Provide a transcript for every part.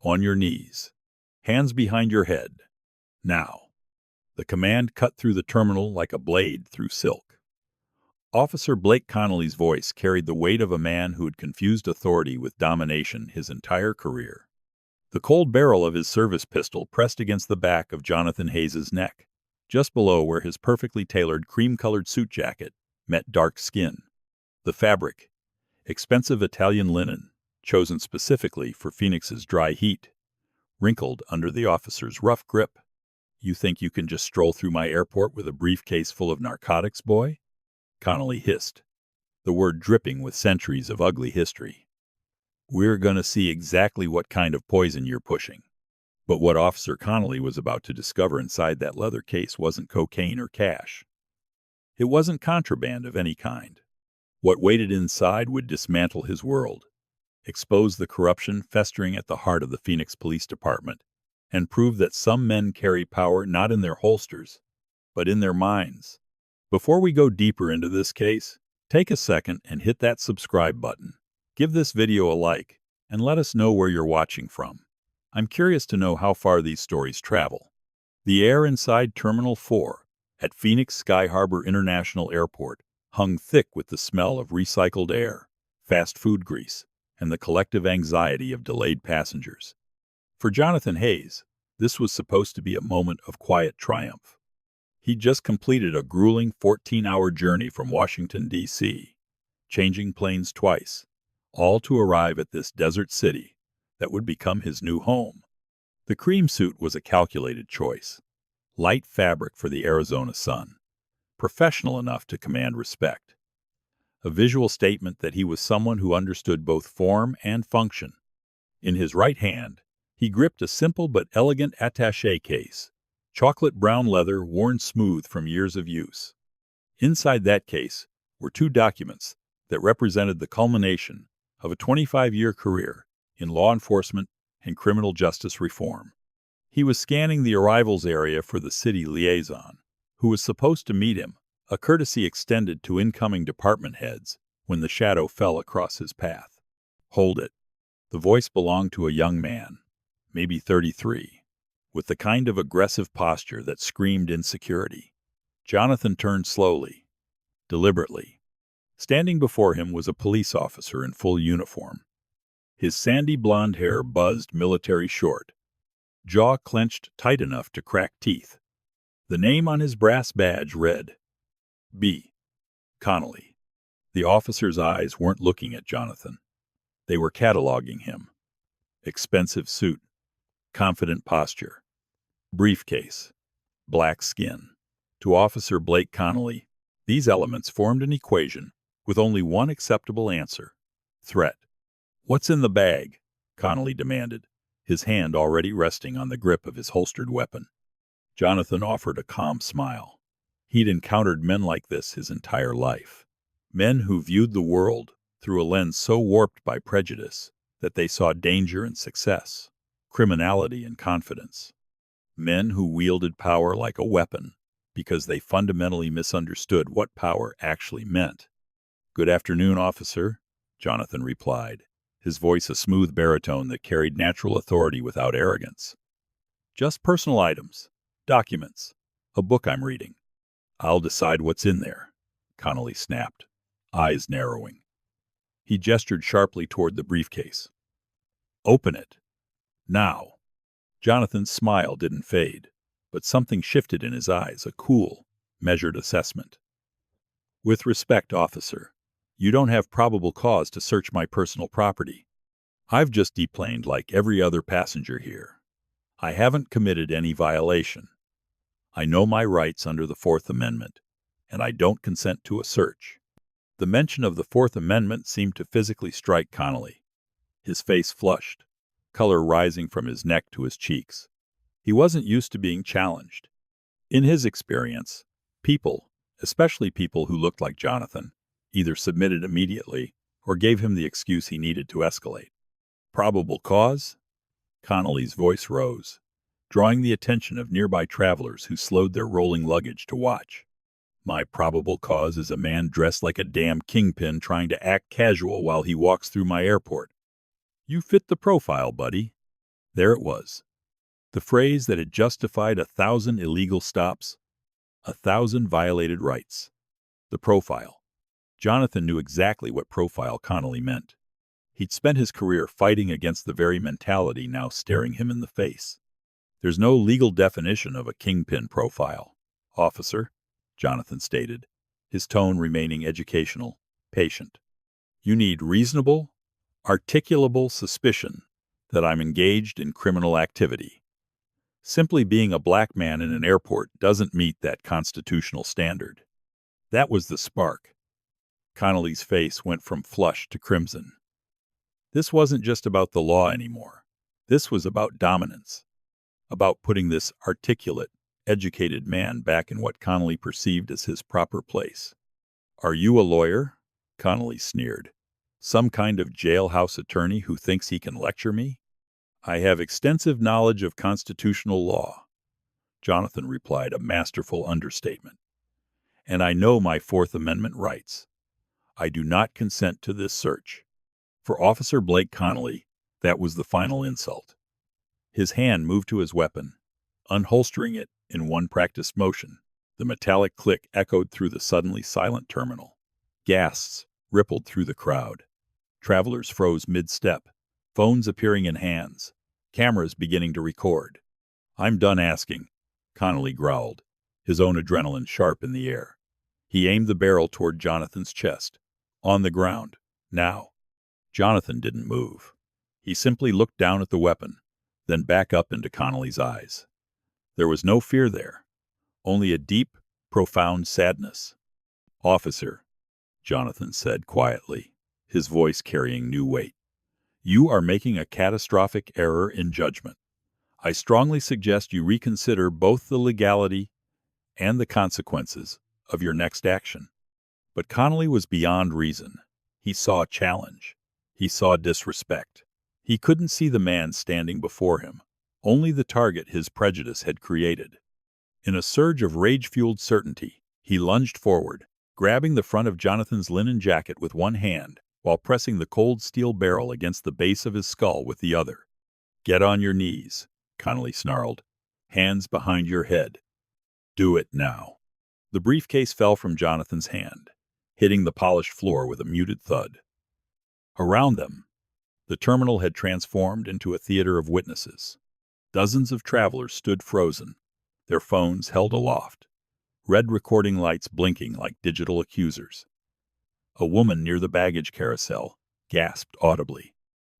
On your knees. Hands behind your head. Now. The command cut through the terminal like a blade through silk. Officer Blake Connelly's voice carried the weight of a man who had confused authority with domination his entire career. The cold barrel of his service pistol pressed against the back of Jonathan Hayes's neck, just below where his perfectly tailored cream-colored suit jacket met dark skin. The fabric, expensive Italian linen, chosen specifically for Phoenix's dry heat, wrinkled under the officer's rough grip. You think you can just stroll through my airport with a briefcase full of narcotics, boy? Connelly hissed, the word dripping with centuries of ugly history. We're going to see exactly what kind of poison you're pushing. But what Officer Connelly was about to discover inside that leather case wasn't cocaine or cash. It wasn't contraband of any kind. What waited inside would dismantle his world, expose the corruption festering at the heart of the Phoenix Police Department, and prove that some men carry power not in their holsters, but in their minds. Before we go deeper into this case, take a second and hit that subscribe button. Give this video a like, and let us know where you're watching from. I'm curious to know how far these stories travel. The air inside Terminal 4 at Phoenix Sky Harbor International Airport hung thick with the smell of recycled air, fast food grease, and the collective anxiety of delayed passengers. For Jonathan Hayes, this was supposed to be a moment of quiet triumph. He'd just completed a grueling 14-hour journey from Washington, D.C., changing planes twice, all to arrive at this desert city that would become his new home. The cream suit was a calculated choice. Light fabric for the Arizona sun, professional enough to command respect. A visual statement that he was someone who understood both form and function. In his right hand, he gripped a simple but elegant attaché case, chocolate brown leather worn smooth from years of use. Inside that case were two documents that represented the culmination of a 25-year career in law enforcement and criminal justice reform. He was scanning the arrivals area for the city liaison, who was supposed to meet him, a courtesy extended to incoming department heads when the shadow fell across his path. Hold it. The voice belonged to a young man, maybe 33, with the kind of aggressive posture that screamed insecurity. Jonathan turned slowly, deliberately. Standing before him was a police officer in full uniform. His sandy blonde hair buzzed military short, jaw clenched tight enough to crack teeth. The name on his brass badge read, B. Connelly. The officer's eyes weren't looking at Jonathan. They were cataloging him. Expensive suit, confident posture, briefcase, black skin. To Officer Blake Connelly, these elements formed an equation with only one acceptable answer: threat. "What's in the bag?" Connelly demanded, his hand already resting on the grip of his holstered weapon. Jonathan offered a calm smile. He'd encountered men like this his entire life. Men who viewed the world through a lens so warped by prejudice that they saw danger in success, criminality in confidence. Men who wielded power like a weapon because they fundamentally misunderstood what power actually meant. "Good afternoon, officer," Jonathan replied, his voice a smooth baritone that carried natural authority without arrogance. "Just personal items, documents, a book I'm reading." "I'll decide what's in there," Connelly snapped, eyes narrowing. He gestured sharply toward the briefcase. "Open it. Now." Jonathan's smile didn't fade, but something shifted in his eyes, a cool, measured assessment. "With respect, officer, you don't have probable cause to search my personal property. I've just deplaned like every other passenger here. I haven't committed any violation. I know my rights under the Fourth Amendment, and I don't consent to a search." The mention of the Fourth Amendment seemed to physically strike Connelly. His face flushed, color rising from his neck to his cheeks. He wasn't used to being challenged. In his experience, people, especially people who looked like Jonathan, either submitted immediately or gave him the excuse he needed to escalate. "Probable cause?" Connelly's voice rose, drawing the attention of nearby travelers who slowed their rolling luggage to watch. "My probable cause is a man dressed like a damn kingpin trying to act casual while he walks through my airport. You fit the profile, buddy." There it was, the phrase that had justified 1,000 illegal stops, 1,000 violated rights. The profile. Jonathan knew exactly what profile Connelly meant. He'd spent his career fighting against the very mentality now staring him in the face. There's no legal definition of a kingpin profile, officer, Jonathan stated, his tone remaining educational, patient. You need reasonable, articulable suspicion that I'm engaged in criminal activity. Simply being a black man in an airport doesn't meet that constitutional standard. That was the spark. Connelly's face went from flush to crimson. This wasn't just about the law anymore. This was about dominance, about putting this articulate, educated man back in what Connelly perceived as his proper place. Are you a lawyer? Connelly sneered. Some kind of jailhouse attorney who thinks he can lecture me? I have extensive knowledge of constitutional law, Jonathan replied, a masterful understatement. And I know my Fourth Amendment rights. I do not consent to this search. For Officer Blake Connelly, that was the final insult. His hand moved to his weapon, unholstering it in one practiced motion. The metallic click echoed through the suddenly silent terminal. Gasps rippled through the crowd. Travelers froze mid-step, phones appearing in hands, cameras beginning to record. I'm done asking, Connelly growled, his own adrenaline sharp in the air. He aimed the barrel toward Jonathan's chest. On the ground. Now. Jonathan didn't move. He simply looked down at the weapon, then back up into Connelly's eyes. There was no fear there, only a deep, profound sadness. Officer, Jonathan said quietly, his voice carrying new weight, you are making a catastrophic error in judgment. I strongly suggest you reconsider both the legality and the consequences of your next action. But Connelly was beyond reason. He saw challenge. He saw disrespect. He couldn't see the man standing before him, only the target his prejudice had created. In a surge of rage-fueled certainty, he lunged forward, grabbing the front of Jonathan's linen jacket with one hand while pressing the cold steel barrel against the base of his skull with the other. Get on your knees, Connelly snarled. Hands behind your head. Do it now. The briefcase fell from Jonathan's hand, hitting the polished floor with a muted thud. Around them, the terminal had transformed into a theater of witnesses. Dozens of travelers stood frozen, their phones held aloft, red recording lights blinking like digital accusers. A woman near the baggage carousel gasped audibly.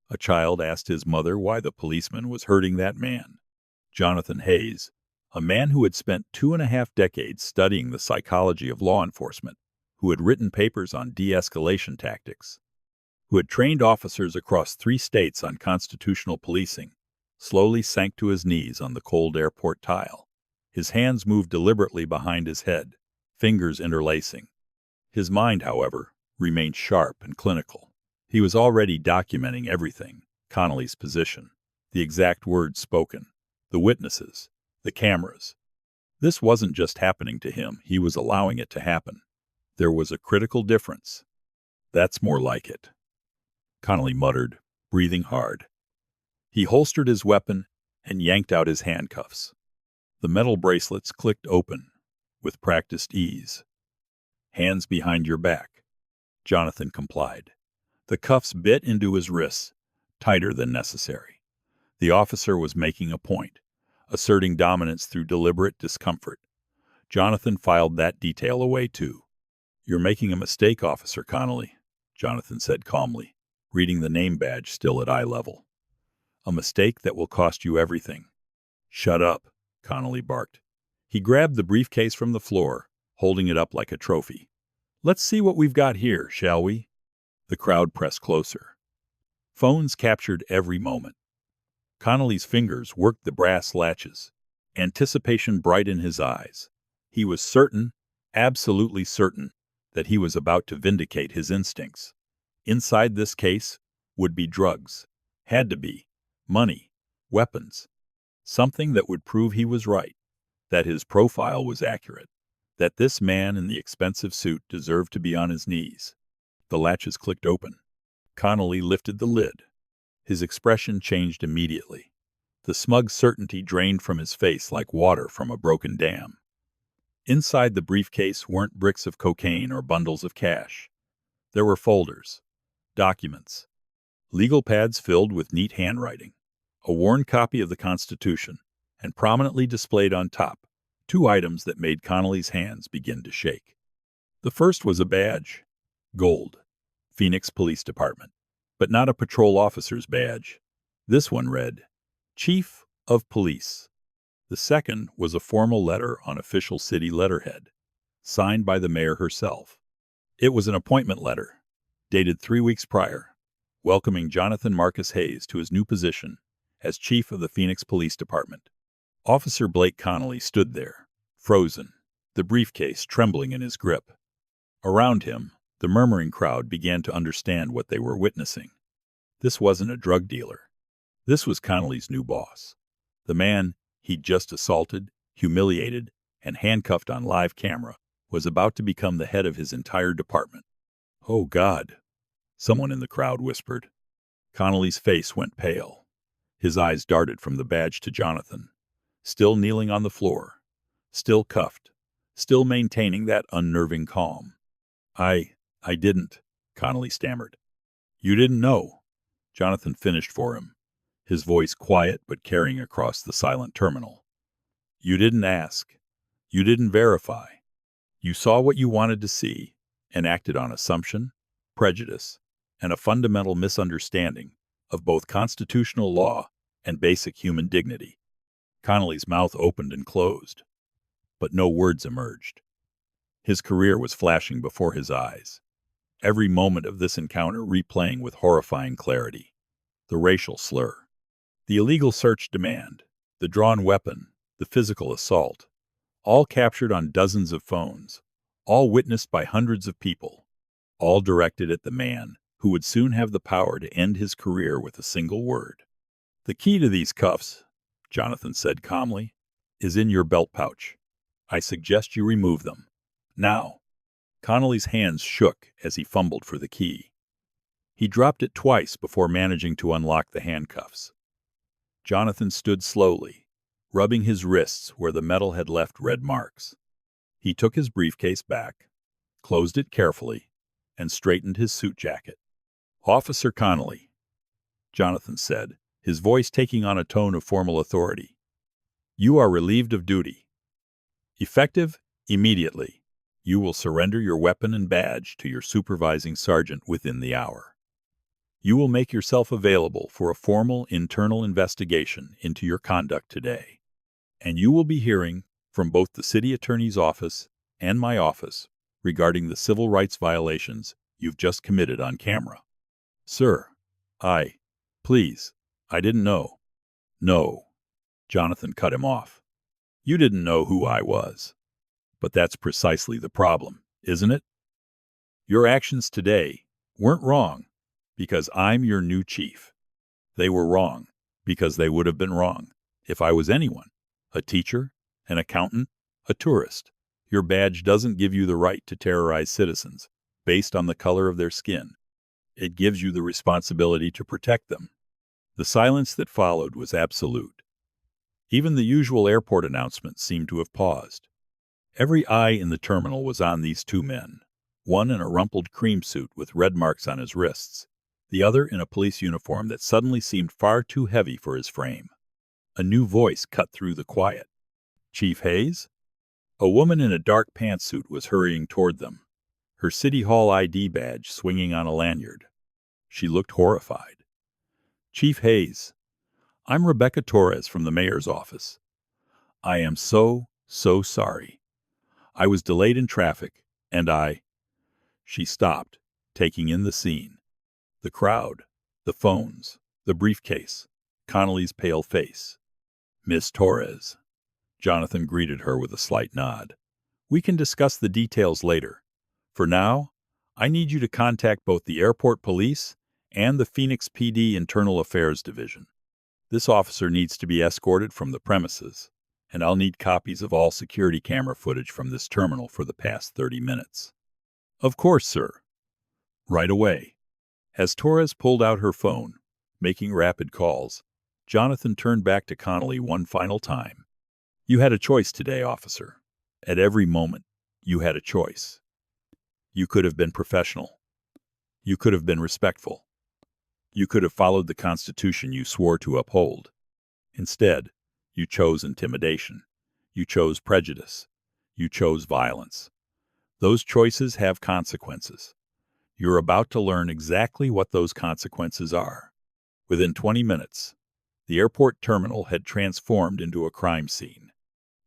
A child asked his mother why the policeman was hurting that man. Jonathan Hayes, a man who had spent 2.5 decades studying the psychology of law enforcement, who had written papers on de-escalation tactics, who had trained officers across 3 states on constitutional policing, slowly sank to his knees on the cold airport tile. His hands moved deliberately behind his head, fingers interlacing. His mind, however, remained sharp and clinical. He was already documenting everything, Connelly's position, the exact words spoken, the witnesses, the cameras. This wasn't just happening to him, he was allowing it to happen. There was a critical difference. That's more like it, Connelly muttered, breathing hard. He holstered his weapon and yanked out his handcuffs. The metal bracelets clicked open with practiced ease. Hands behind your back. Jonathan complied. The cuffs bit into his wrists, tighter than necessary. The officer was making a point, asserting dominance through deliberate discomfort. Jonathan filed that detail away too. You're making a mistake, Officer Connelly, Jonathan said calmly, reading the name badge still at eye level. A mistake that will cost you everything. Shut up, Connelly barked. He grabbed the briefcase from the floor, holding it up like a trophy. Let's see what we've got here, shall we? The crowd pressed closer. Phones captured every moment. Connelly's fingers worked the brass latches, anticipation bright in his eyes. He was certain, absolutely certain, that he was about to vindicate his instincts. Inside this case would be drugs. Had to be. Money. Weapons. Something that would prove he was right, that his profile was accurate, that this man in the expensive suit deserved to be on his knees. The latches clicked open. Connelly lifted the lid. His expression changed immediately. The smug certainty drained from his face like water from a broken dam. Inside the briefcase weren't bricks of cocaine or bundles of cash. There were folders, documents, legal pads filled with neat handwriting, a worn copy of the Constitution, and prominently displayed on top, two items that made Connelly's hands begin to shake. The first was a badge, gold, Phoenix Police Department, but not a patrol officer's badge. This one read, Chief of Police. The second was a formal letter on official city letterhead, signed by the mayor herself. It was an appointment letter, dated 3 weeks prior, welcoming Jonathan Marcus Hayes to his new position as chief of the Phoenix Police Department. Officer Blake Connelly stood there, frozen, the briefcase trembling in his grip. Around him, the murmuring crowd began to understand what they were witnessing. This wasn't a drug dealer. This was Connelly's new boss. The man he'd just assaulted, humiliated, and handcuffed on live camera was about to become the head of his entire department. "Oh, God," someone in the crowd whispered. Connelly's face went pale. His eyes darted from the badge to Jonathan, still kneeling on the floor, still cuffed, still maintaining that unnerving calm. I didn't," Connelly stammered. "You didn't know," Jonathan finished for him, his voice quiet but carrying across the silent terminal. "You didn't ask. You didn't verify. You saw what you wanted to see and acted on assumption, prejudice, and a fundamental misunderstanding of both constitutional law and basic human dignity." Connelly's mouth opened and closed, but no words emerged. His career was flashing before his eyes, every moment of this encounter replaying with horrifying clarity. The racial slur, the illegal search demand, the drawn weapon, the physical assault, all captured on dozens of phones, all witnessed by hundreds of people, all directed at the man who would soon have the power to end his career with a single word. "The key to these cuffs," Jonathan said calmly, "is in your belt pouch. I suggest you remove them. Now." Connelly's hands shook as he fumbled for the key. He dropped it twice before managing to unlock the handcuffs. Jonathan stood slowly, rubbing his wrists where the metal had left red marks. He took his briefcase back, closed it carefully, and straightened his suit jacket. "Officer Connelly," Jonathan said, his voice taking on a tone of formal authority, "you are relieved of duty. Effective immediately. You will surrender your weapon and badge to your supervising sergeant within the hour. You will make yourself available for a formal internal investigation into your conduct today, and you will be hearing from both the city attorney's office and my office regarding the civil rights violations you've just committed on camera." "Sir, please, I didn't know." "No," Jonathan cut him off. "You didn't know who I was. But that's precisely the problem, isn't it? Your actions today weren't wrong because I'm your new chief. They were wrong because they would have been wrong if I was anyone, a teacher, an accountant, a tourist. Your badge doesn't give you the right to terrorize citizens based on the color of their skin. It gives you the responsibility to protect them." The silence that followed was absolute. Even the usual airport announcements seemed to have paused. Every eye in the terminal was on these two men, one in a rumpled cream suit with red marks on his wrists, the other in a police uniform that suddenly seemed far too heavy for his frame. A new voice cut through the quiet. "Chief Hayes?" A woman in a dark pantsuit was hurrying toward them, her City Hall ID badge swinging on a lanyard. She looked horrified. "Chief Hayes, I'm Rebecca Torres from the mayor's office. I am so sorry. I was delayed in traffic, and She stopped, taking in the scene. The crowd, the phones, the briefcase, Connelly's pale face. "Miss Torres." Jonathan greeted her with a slight nod. "We can discuss the details later. For now, I need you to contact both the airport police and the Phoenix PD Internal Affairs Division. This officer needs to be escorted from the premises, and I'll need copies of all security camera footage from this terminal for the past 30 minutes. "Of course, sir." "Right away." As Torres pulled out her phone, making rapid calls, Jonathan turned back to Connelly one final time. You had a choice today, officer. At every moment, you had a choice. You could have been professional. You could have been respectful. You could have followed the Constitution you swore to uphold. Instead, you chose intimidation. You chose prejudice. You chose violence. Those choices have consequences. You're about to learn exactly what those consequences are. Within 20 minutes, the airport terminal had transformed into a crime scene,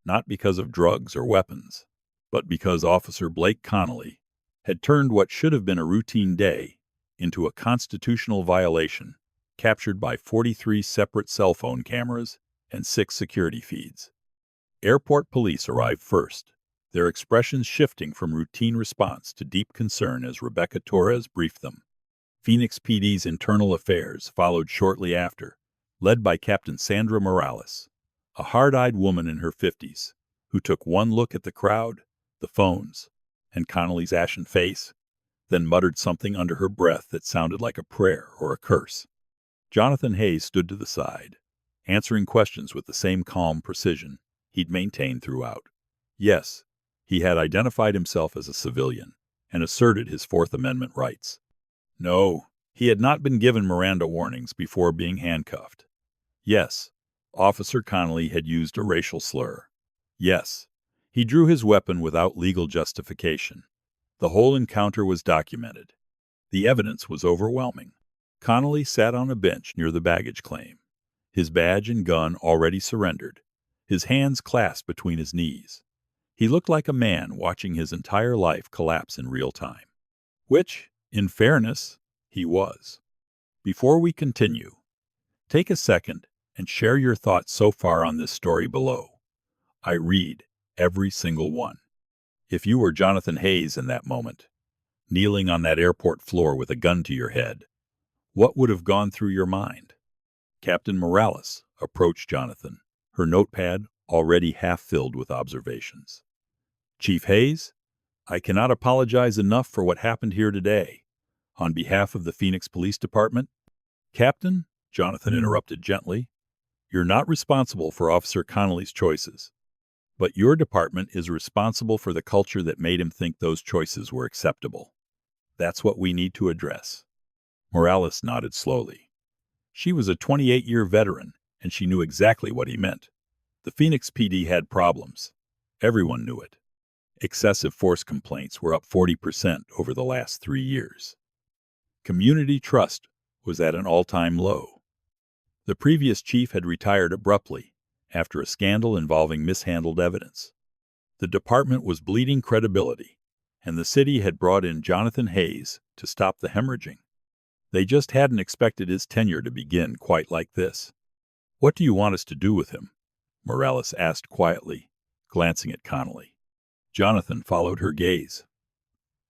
not because of drugs or weapons, but because Officer Blake Connelly had turned what should have been a routine day into a constitutional violation captured by 43 separate cell phone cameras and 6 security feeds. Airport police arrived first, their expressions shifting from routine response to deep concern as Rebecca Torres briefed them. Phoenix PD's internal affairs followed shortly after, led by Captain Sandra Morales, a hard-eyed woman in her 50s, who took one look at the crowd, the phones, and Connelly's ashen face, then muttered something under her breath that sounded like a prayer or a curse. Jonathan Hayes stood to the side, answering questions with the same calm precision he'd maintained throughout. Yes, he had identified himself as a civilian and asserted his Fourth Amendment rights. No, he had not been given Miranda warnings before being handcuffed. Yes, Officer Connelly had used a racial slur. Yes, he drew his weapon without legal justification. The whole encounter was documented. The evidence was overwhelming. Connelly sat on a bench near the baggage claim, his badge and gun already surrendered, his hands clasped between his knees. He looked like a man watching his entire life collapse in real time. Which, in fairness, he was. Before we continue, take a second and share your thoughts so far on this story below. I read every single one. If you were Jonathan Hayes in that moment, kneeling on that airport floor with a gun to your head, what would have gone through your mind? Captain Morales approached Jonathan, her notepad already half filled with observations. Chief Hayes, I cannot apologize enough for what happened here today. On behalf of the Phoenix Police Department, Captain, Jonathan interrupted gently, you're not responsible for Officer Connelly's choices, but your department is responsible for the culture that made him think those choices were acceptable. That's what we need to address. Morales nodded slowly. She was a 28-year veteran, and she knew exactly what he meant. The Phoenix PD had problems. Everyone knew it. Excessive force complaints were up 40% over the last 3 years. Community trust was at an all-time low. The previous chief had retired abruptly after a scandal involving mishandled evidence. The department was bleeding credibility, and the city had brought in Jonathan Hayes to stop the hemorrhaging. They just hadn't expected his tenure to begin quite like this. What do you want us to do with him? Morales asked quietly, glancing at Connelly. Jonathan followed her gaze.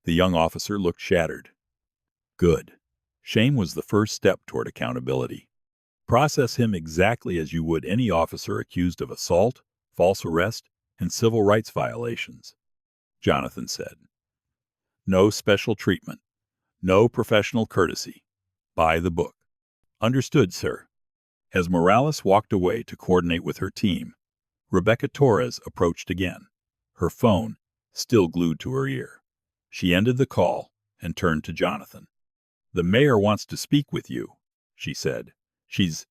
The young officer looked shattered. Good. Shame was the first step toward accountability. Process him exactly as you would any officer accused of assault, false arrest, and civil rights violations, Jonathan said. No special treatment. No professional courtesy. By the book. Understood, sir. As Morales walked away to coordinate with her team, Rebecca Torres approached again, her phone still glued to her ear. She ended the call and turned to Jonathan. The mayor wants to speak with you, she said. She's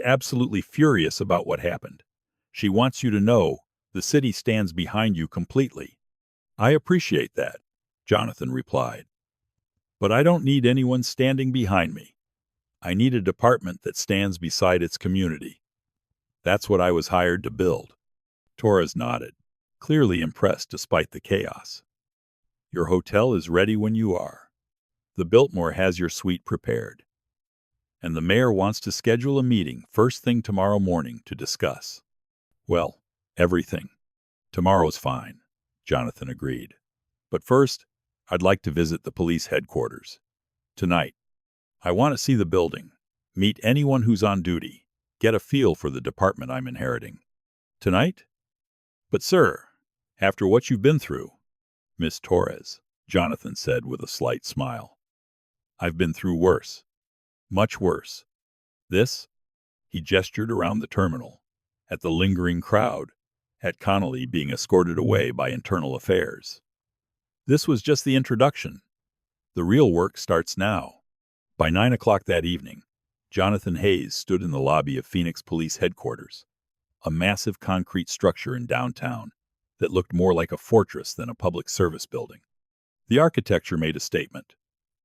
absolutely furious about what happened. She wants you to know the city stands behind you completely. I appreciate that, Jonathan replied. But I don't need anyone standing behind me. I need a department that stands beside its community. That's what I was hired to build. Torres nodded, clearly impressed despite the chaos. Your hotel is ready when you are. The Biltmore has your suite prepared. And the mayor wants to schedule a meeting first thing tomorrow morning to discuss. Well, everything. Tomorrow's fine, Jonathan agreed. But first, I'd like to visit the police headquarters. Tonight. I want to see the building, meet anyone who's on duty, get a feel for the department I'm inheriting. Tonight? But sir, after what you've been through, Miss Torres, Jonathan said with a slight smile. I've been through worse. Much worse. This? He gestured around the terminal, at the lingering crowd, at Connelly being escorted away by internal affairs. This was just the introduction. The real work starts now. By 9 o'clock that evening, Jonathan Hayes stood in the lobby of Phoenix Police Headquarters, a massive concrete structure in downtown that looked more like a fortress than a public service building. The architecture made a statement.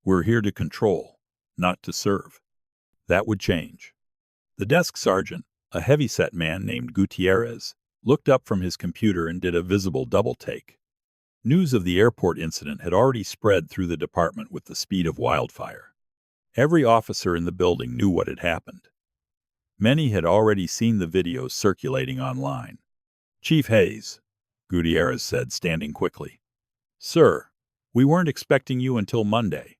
We're here to control, not to serve. That would change. The desk sergeant, a heavy-set man named Gutierrez, looked up from his computer and did a visible double-take. News of the airport incident had already spread through the department with the speed of wildfire. Every officer in the building knew what had happened. Many had already seen the videos circulating online. "Chief Hayes," Gutierrez said, standing quickly. "Sir, we weren't expecting you until Monday."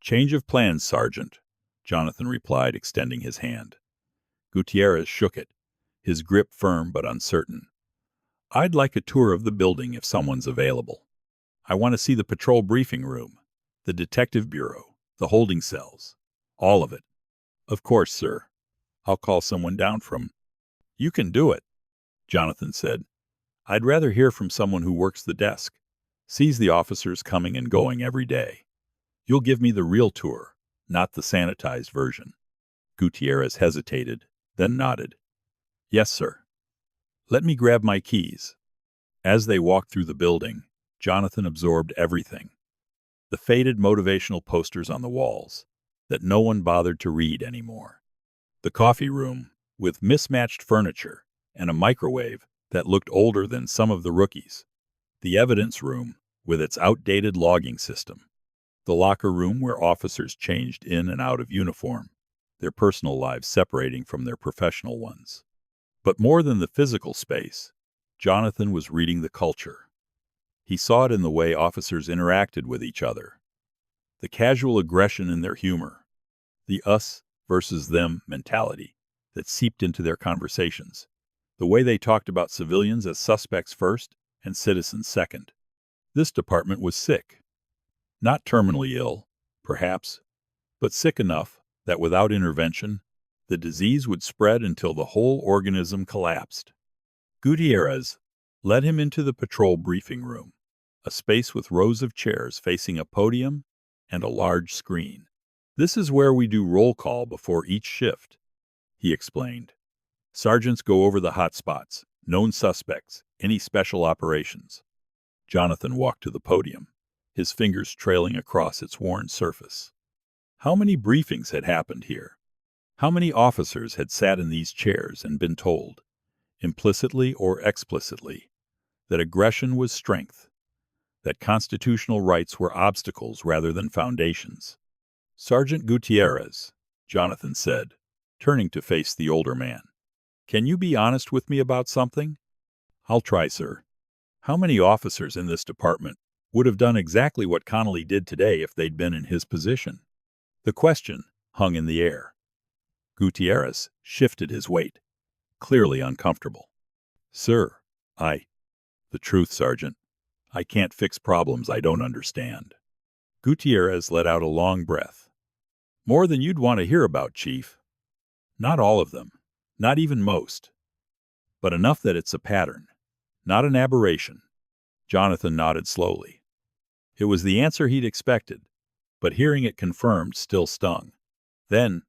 "Change of plans, Sergeant," Jonathan replied, extending his hand. Gutierrez shook it, his grip firm but uncertain. "I'd like a tour of the building if someone's available. I want to see the patrol briefing room, the detective bureau, the holding cells, all of it." "Of course, sir. I'll call someone down from—" "You can do it," Jonathan said. "I'd rather hear from someone who works the desk, sees the officers coming and going every day. You'll give me the real tour, not the sanitized version." Gutierrez hesitated, then nodded. "Yes, sir." "Let me grab my keys." As they walked through the building, Jonathan absorbed everything. The faded motivational posters on the walls that no one bothered to read anymore. The coffee room, with mismatched furniture and a microwave that looked older than some of the rookies. The evidence room, with its outdated logging system. The locker room where officers changed in and out of uniform, their personal lives separating from their professional ones. But more than the physical space, Jonathan was reading the culture. He saw it in the way officers interacted with each other. The casual aggression in their humor. The us versus them mentality that seeped into their conversations. The way they talked about civilians as suspects first and citizens second. This department was sick. Not terminally ill, perhaps, but sick enough that without intervention, the disease would spread until the whole organism collapsed. Gutierrez led him into the patrol briefing room, a space with rows of chairs facing a podium and a large screen. "This is where we do roll call before each shift," he explained. "Sergeants go over the hot spots, known suspects, any special operations." Jonathan walked to the podium, his fingers trailing across its worn surface. How many briefings had happened here? How many officers had sat in these chairs and been told, implicitly or explicitly, that aggression was strength, that constitutional rights were obstacles rather than foundations? "Sergeant Gutierrez," Jonathan said, turning to face the older man, "can you be honest with me about something?" "I'll try, sir." "How many officers in this department would have done exactly what Connelly did today if they'd been in his position?" The question hung in the air. Gutierrez shifted his weight, clearly uncomfortable. "Sir, the truth, Sergeant. I can't fix problems I don't understand." Gutierrez let out a long breath. "More than you'd want to hear about, Chief. Not all of them, not even most, but enough that it's a pattern, not an aberration." Jonathan nodded slowly. It was the answer he'd expected, but hearing it confirmed still stung. Then,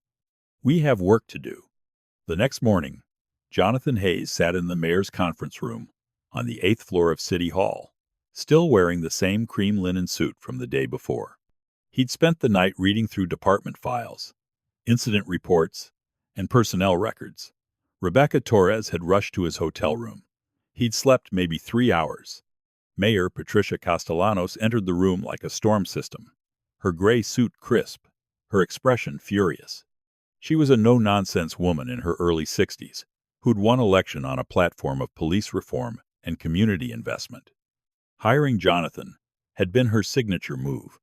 "We have work to do." The next morning, Jonathan Hayes sat in the mayor's conference room on the 8th floor of City Hall, still wearing the same cream linen suit from the day before. He'd spent the night reading through department files, incident reports, and personnel records. Rebecca Torres had rushed to his hotel room. He'd slept maybe 3 hours. Mayor Patricia Castellanos entered the room like a storm system, her gray suit crisp, her expression furious. She was a no-nonsense woman in her early 60s, who'd won election on a platform of police reform and community investment. Hiring Jonathan had been her signature move,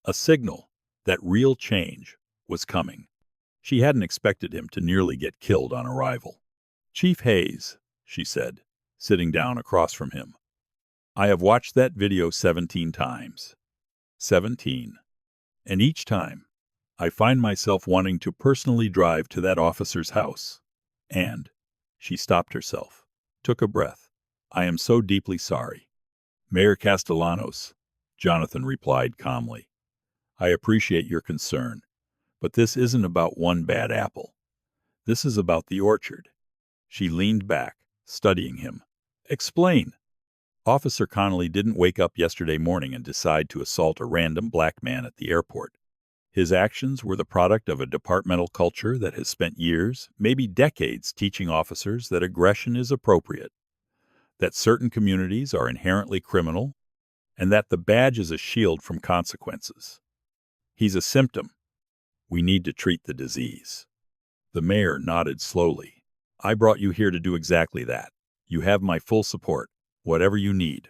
a signal that real change was coming. She hadn't expected him to nearly get killed on arrival. "Chief Hayes," she said, sitting down across from him, "I have watched that video 17 times. 17. And each time, I find myself wanting to personally drive to that officer's house, And she stopped herself, took a breath. I am so deeply sorry. Mayor Castellanos, Jonathan replied calmly. I appreciate your concern, but this isn't about one bad apple. This is about the orchard. She leaned back, studying him. Explain. Officer Connelly didn't wake up yesterday morning and decide to assault a random black man at the airport. His actions were the product of a departmental culture that has spent years, maybe decades, teaching officers that aggression is appropriate, that certain communities are inherently criminal, and that the badge is a shield from consequences. He's a symptom. We need to treat the disease. The mayor nodded slowly. I brought you here to do exactly that. You have my full support, whatever you need.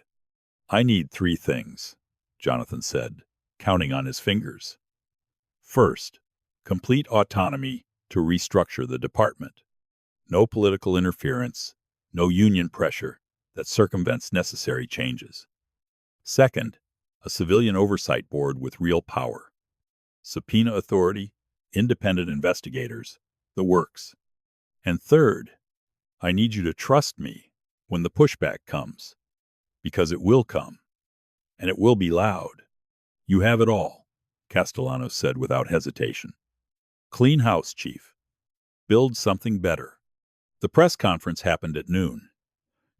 I need 3 things, Jonathan said, counting on his fingers. First, complete autonomy to restructure the department. No political interference, no union pressure that circumvents necessary changes. Second, a civilian oversight board with real power. Subpoena authority, independent investigators, the works. And third, I need you to trust me when the pushback comes, because it will come, and it will be loud. You have it all, Castellanos said without hesitation. Clean house, Chief. Build something better. The press conference happened at noon.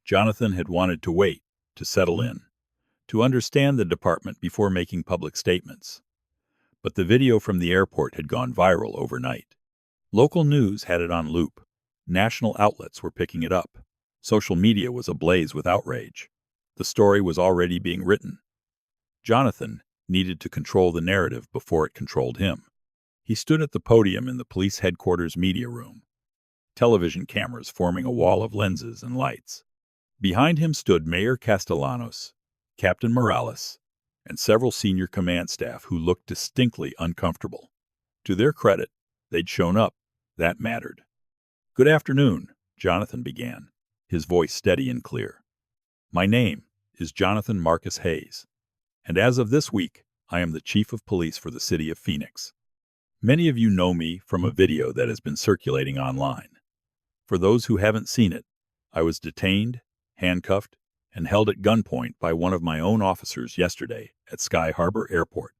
Jonathan had wanted to wait, to settle in, to understand the department before making public statements. But the video from the airport had gone viral overnight. Local news had it on loop. National outlets were picking it up. Social media was ablaze with outrage. The story was already being written. Jonathan needed to control the narrative before it controlled him. He stood at the podium in the police headquarters media room, television cameras forming a wall of lenses and lights. Behind him stood Mayor Castellanos, Captain Morales, and several senior command staff who looked distinctly uncomfortable. To their credit, they'd shown up. That mattered. Good afternoon, Jonathan began, his voice steady and clear. My name is Jonathan Marcus Hayes, and as of this week, I am the Chief of Police for the city of Phoenix. Many of you know me from a video that has been circulating online. For those who haven't seen it, I was detained, handcuffed, and held at gunpoint by one of my own officers yesterday at Sky Harbor Airport.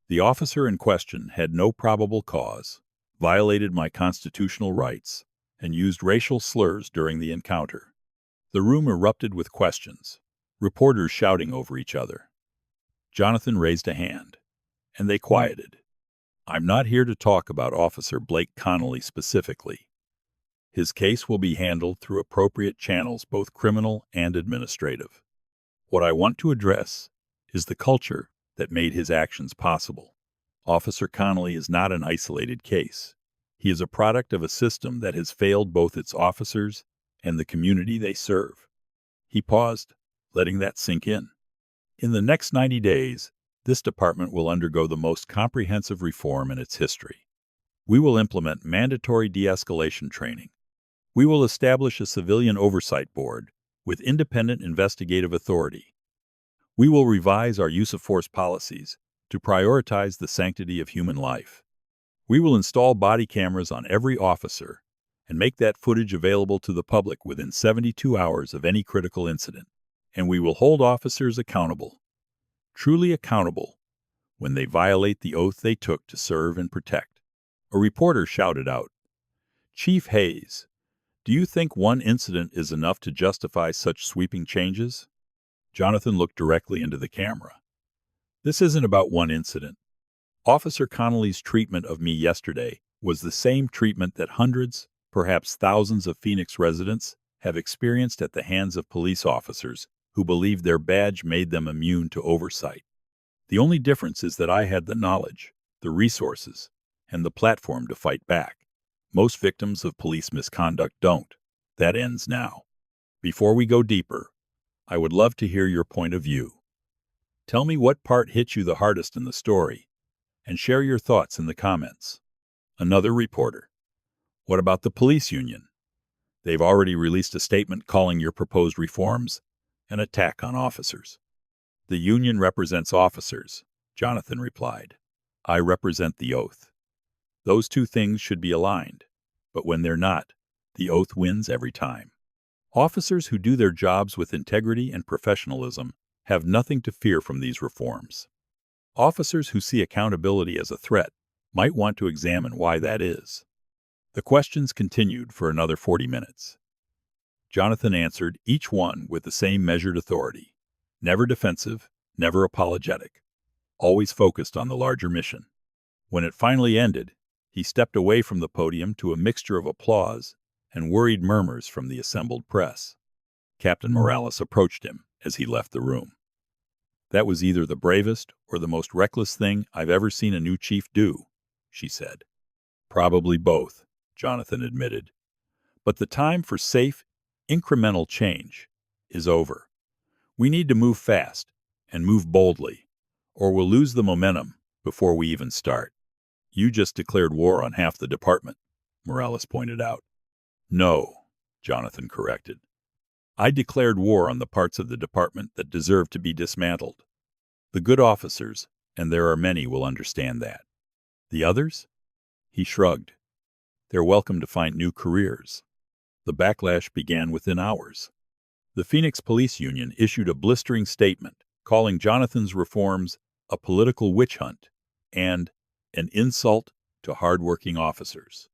The officer in question had no probable cause, violated my constitutional rights, and used racial slurs during the encounter. The room erupted with questions, reporters shouting over each other. Jonathan raised a hand, and they quieted. I'm not here to talk about Officer Blake Connelly specifically. His case will be handled through appropriate channels, both criminal and administrative. What I want to address is the culture that made his actions possible. Officer Connelly is not an isolated case. He is a product of a system that has failed both its officers and the community they serve. He paused, letting that sink in. In the next 90 days, this department will undergo the most comprehensive reform in its history. We will implement mandatory de-escalation training. We will establish a civilian oversight board with independent investigative authority. We will revise our use of force policies to prioritize the sanctity of human life. We will install body cameras on every officer and make that footage available to the public within 72 hours of any critical incident. And we will hold officers accountable, truly accountable, when they violate the oath they took to serve and protect. A reporter shouted out, Chief Hayes, do you think one incident is enough to justify such sweeping changes? Jonathan looked directly into the camera. This isn't about one incident. Officer Connelly's treatment of me yesterday was the same treatment that hundreds, perhaps thousands of Phoenix residents have experienced at the hands of police officers who believed their badge made them immune to oversight. The only difference is that I had the knowledge, the resources, and the platform to fight back. Most victims of police misconduct don't. That ends now. Before we go deeper, I would love to hear your point of view. Tell me what part hit you the hardest in the story, and share your thoughts in the comments. Another reporter. What about the police union? They've already released a statement calling your proposed reforms an attack on officers. The union represents officers, Jonathan replied. I represent the oath. Those two things should be aligned, but when they're not, The oath wins every time. Officers who do their jobs with integrity and professionalism have nothing to fear from these reforms. Officers who see accountability as a threat might want to examine why that is. The questions continued for another 40 minutes. Jonathan answered each one with the same measured authority. Never defensive, never apologetic. Always focused on the larger mission. When it finally ended, he stepped away from the podium to a mixture of applause and worried murmurs from the assembled press. Captain Morales approached him as he left the room. "That was either the bravest or the most reckless thing I've ever seen a new chief do," she said. "Probably both," Jonathan admitted. "But the time for safe, incremental change is over. We need to move fast and move boldly, or we'll lose the momentum before we even start." "You just declared war on half the department," Morales pointed out. "No," Jonathan corrected. "I declared war on the parts of the department that deserve to be dismantled. The good officers, and there are many, will understand that. The others?" He shrugged. "They're welcome to find new careers." The backlash began within hours. The Phoenix Police Union issued a blistering statement calling Jonathan's reforms a political witch hunt and an insult to hardworking officers.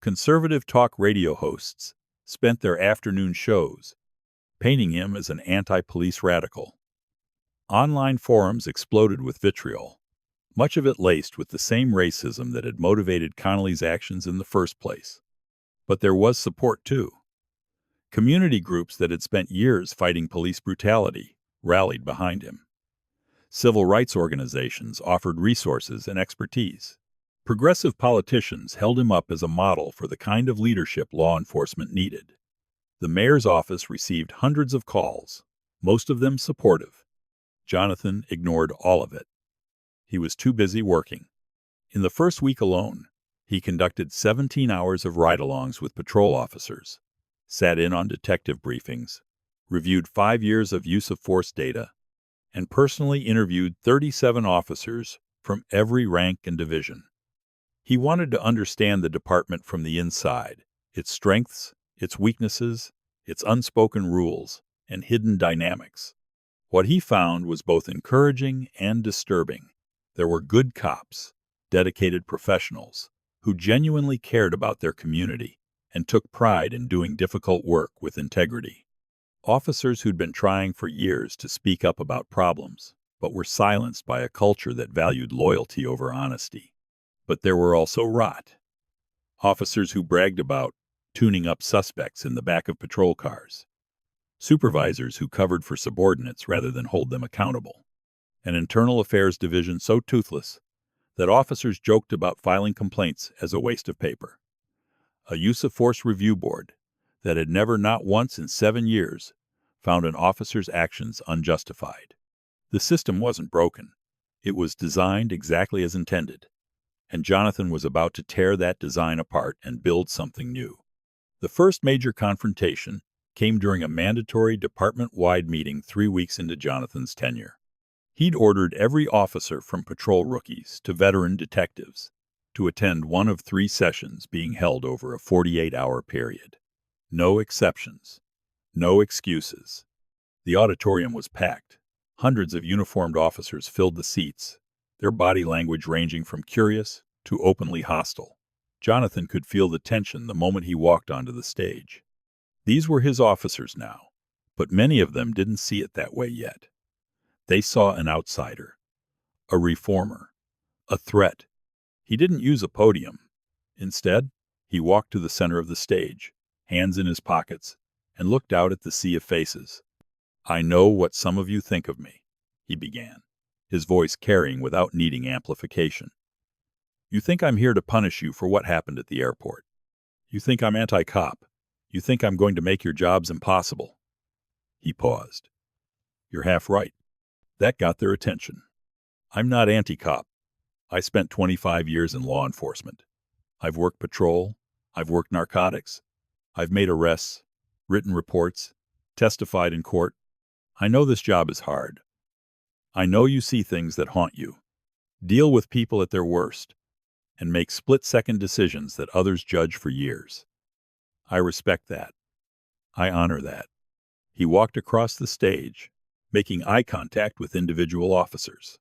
Conservative talk radio hosts spent their afternoon shows painting him as an anti-police radical. Online forums exploded with vitriol, much of it laced with the same racism that had motivated Connelly's actions in the first place. But there was support, too. Community groups that had spent years fighting police brutality rallied behind him. Civil rights organizations offered resources and expertise. Progressive politicians held him up as a model for the kind of leadership law enforcement needed. The mayor's office received hundreds of calls, most of them supportive. Jonathan ignored all of it. He was too busy working. In the first week alone, he conducted 17 hours of ride-alongs with patrol officers, sat in on detective briefings, reviewed 5 years of use of force data, and personally interviewed 37 officers from every rank and division. He wanted to understand the department from the inside, its strengths, its weaknesses, its unspoken rules, and hidden dynamics. What he found was both encouraging and disturbing. There were good cops, dedicated professionals, who genuinely cared about their community and took pride in doing difficult work with integrity. Officers who'd been trying for years to speak up about problems, but were silenced by a culture that valued loyalty over honesty. But there were also rot. Officers who bragged about tuning up suspects in the back of patrol cars. Supervisors who covered for subordinates rather than hold them accountable. An internal affairs division so toothless that officers joked about filing complaints as a waste of paper. A use of force review board that had never, not once in 7 years, found an officer's actions unjustified. The system wasn't broken. It was designed exactly as intended. And Jonathan was about to tear that design apart and build something new. The first major confrontation came during a mandatory department-wide meeting 3 weeks into Jonathan's tenure. He'd ordered every officer from patrol rookies to veteran detectives to attend one of 3 sessions being held over a 48-hour period. No exceptions. No excuses. The auditorium was packed. Hundreds of uniformed officers filled the seats, their body language ranging from curious to openly hostile. Jonathan could feel the tension the moment he walked onto the stage. These were his officers now, but many of them didn't see it that way yet. They saw an outsider, a reformer, a threat. He didn't use a podium. Instead, he walked to the center of the stage, hands in his pockets, and looked out at the sea of faces. "I know what some of you think of me," he began, his voice carrying without needing amplification. "You think I'm here to punish you for what happened at the airport. You think I'm anti-cop. You think I'm going to make your jobs impossible." He paused. "You're half right." That got their attention. "I'm not anti-cop. I spent 25 years in law enforcement. I've worked patrol. I've worked narcotics. I've made arrests, written reports, testified in court. I know this job is hard. I know you see things that haunt you, deal with people at their worst, and make split-second decisions that others judge for years. I respect that. I honor that. He walked across the stage, making eye contact with individual officers.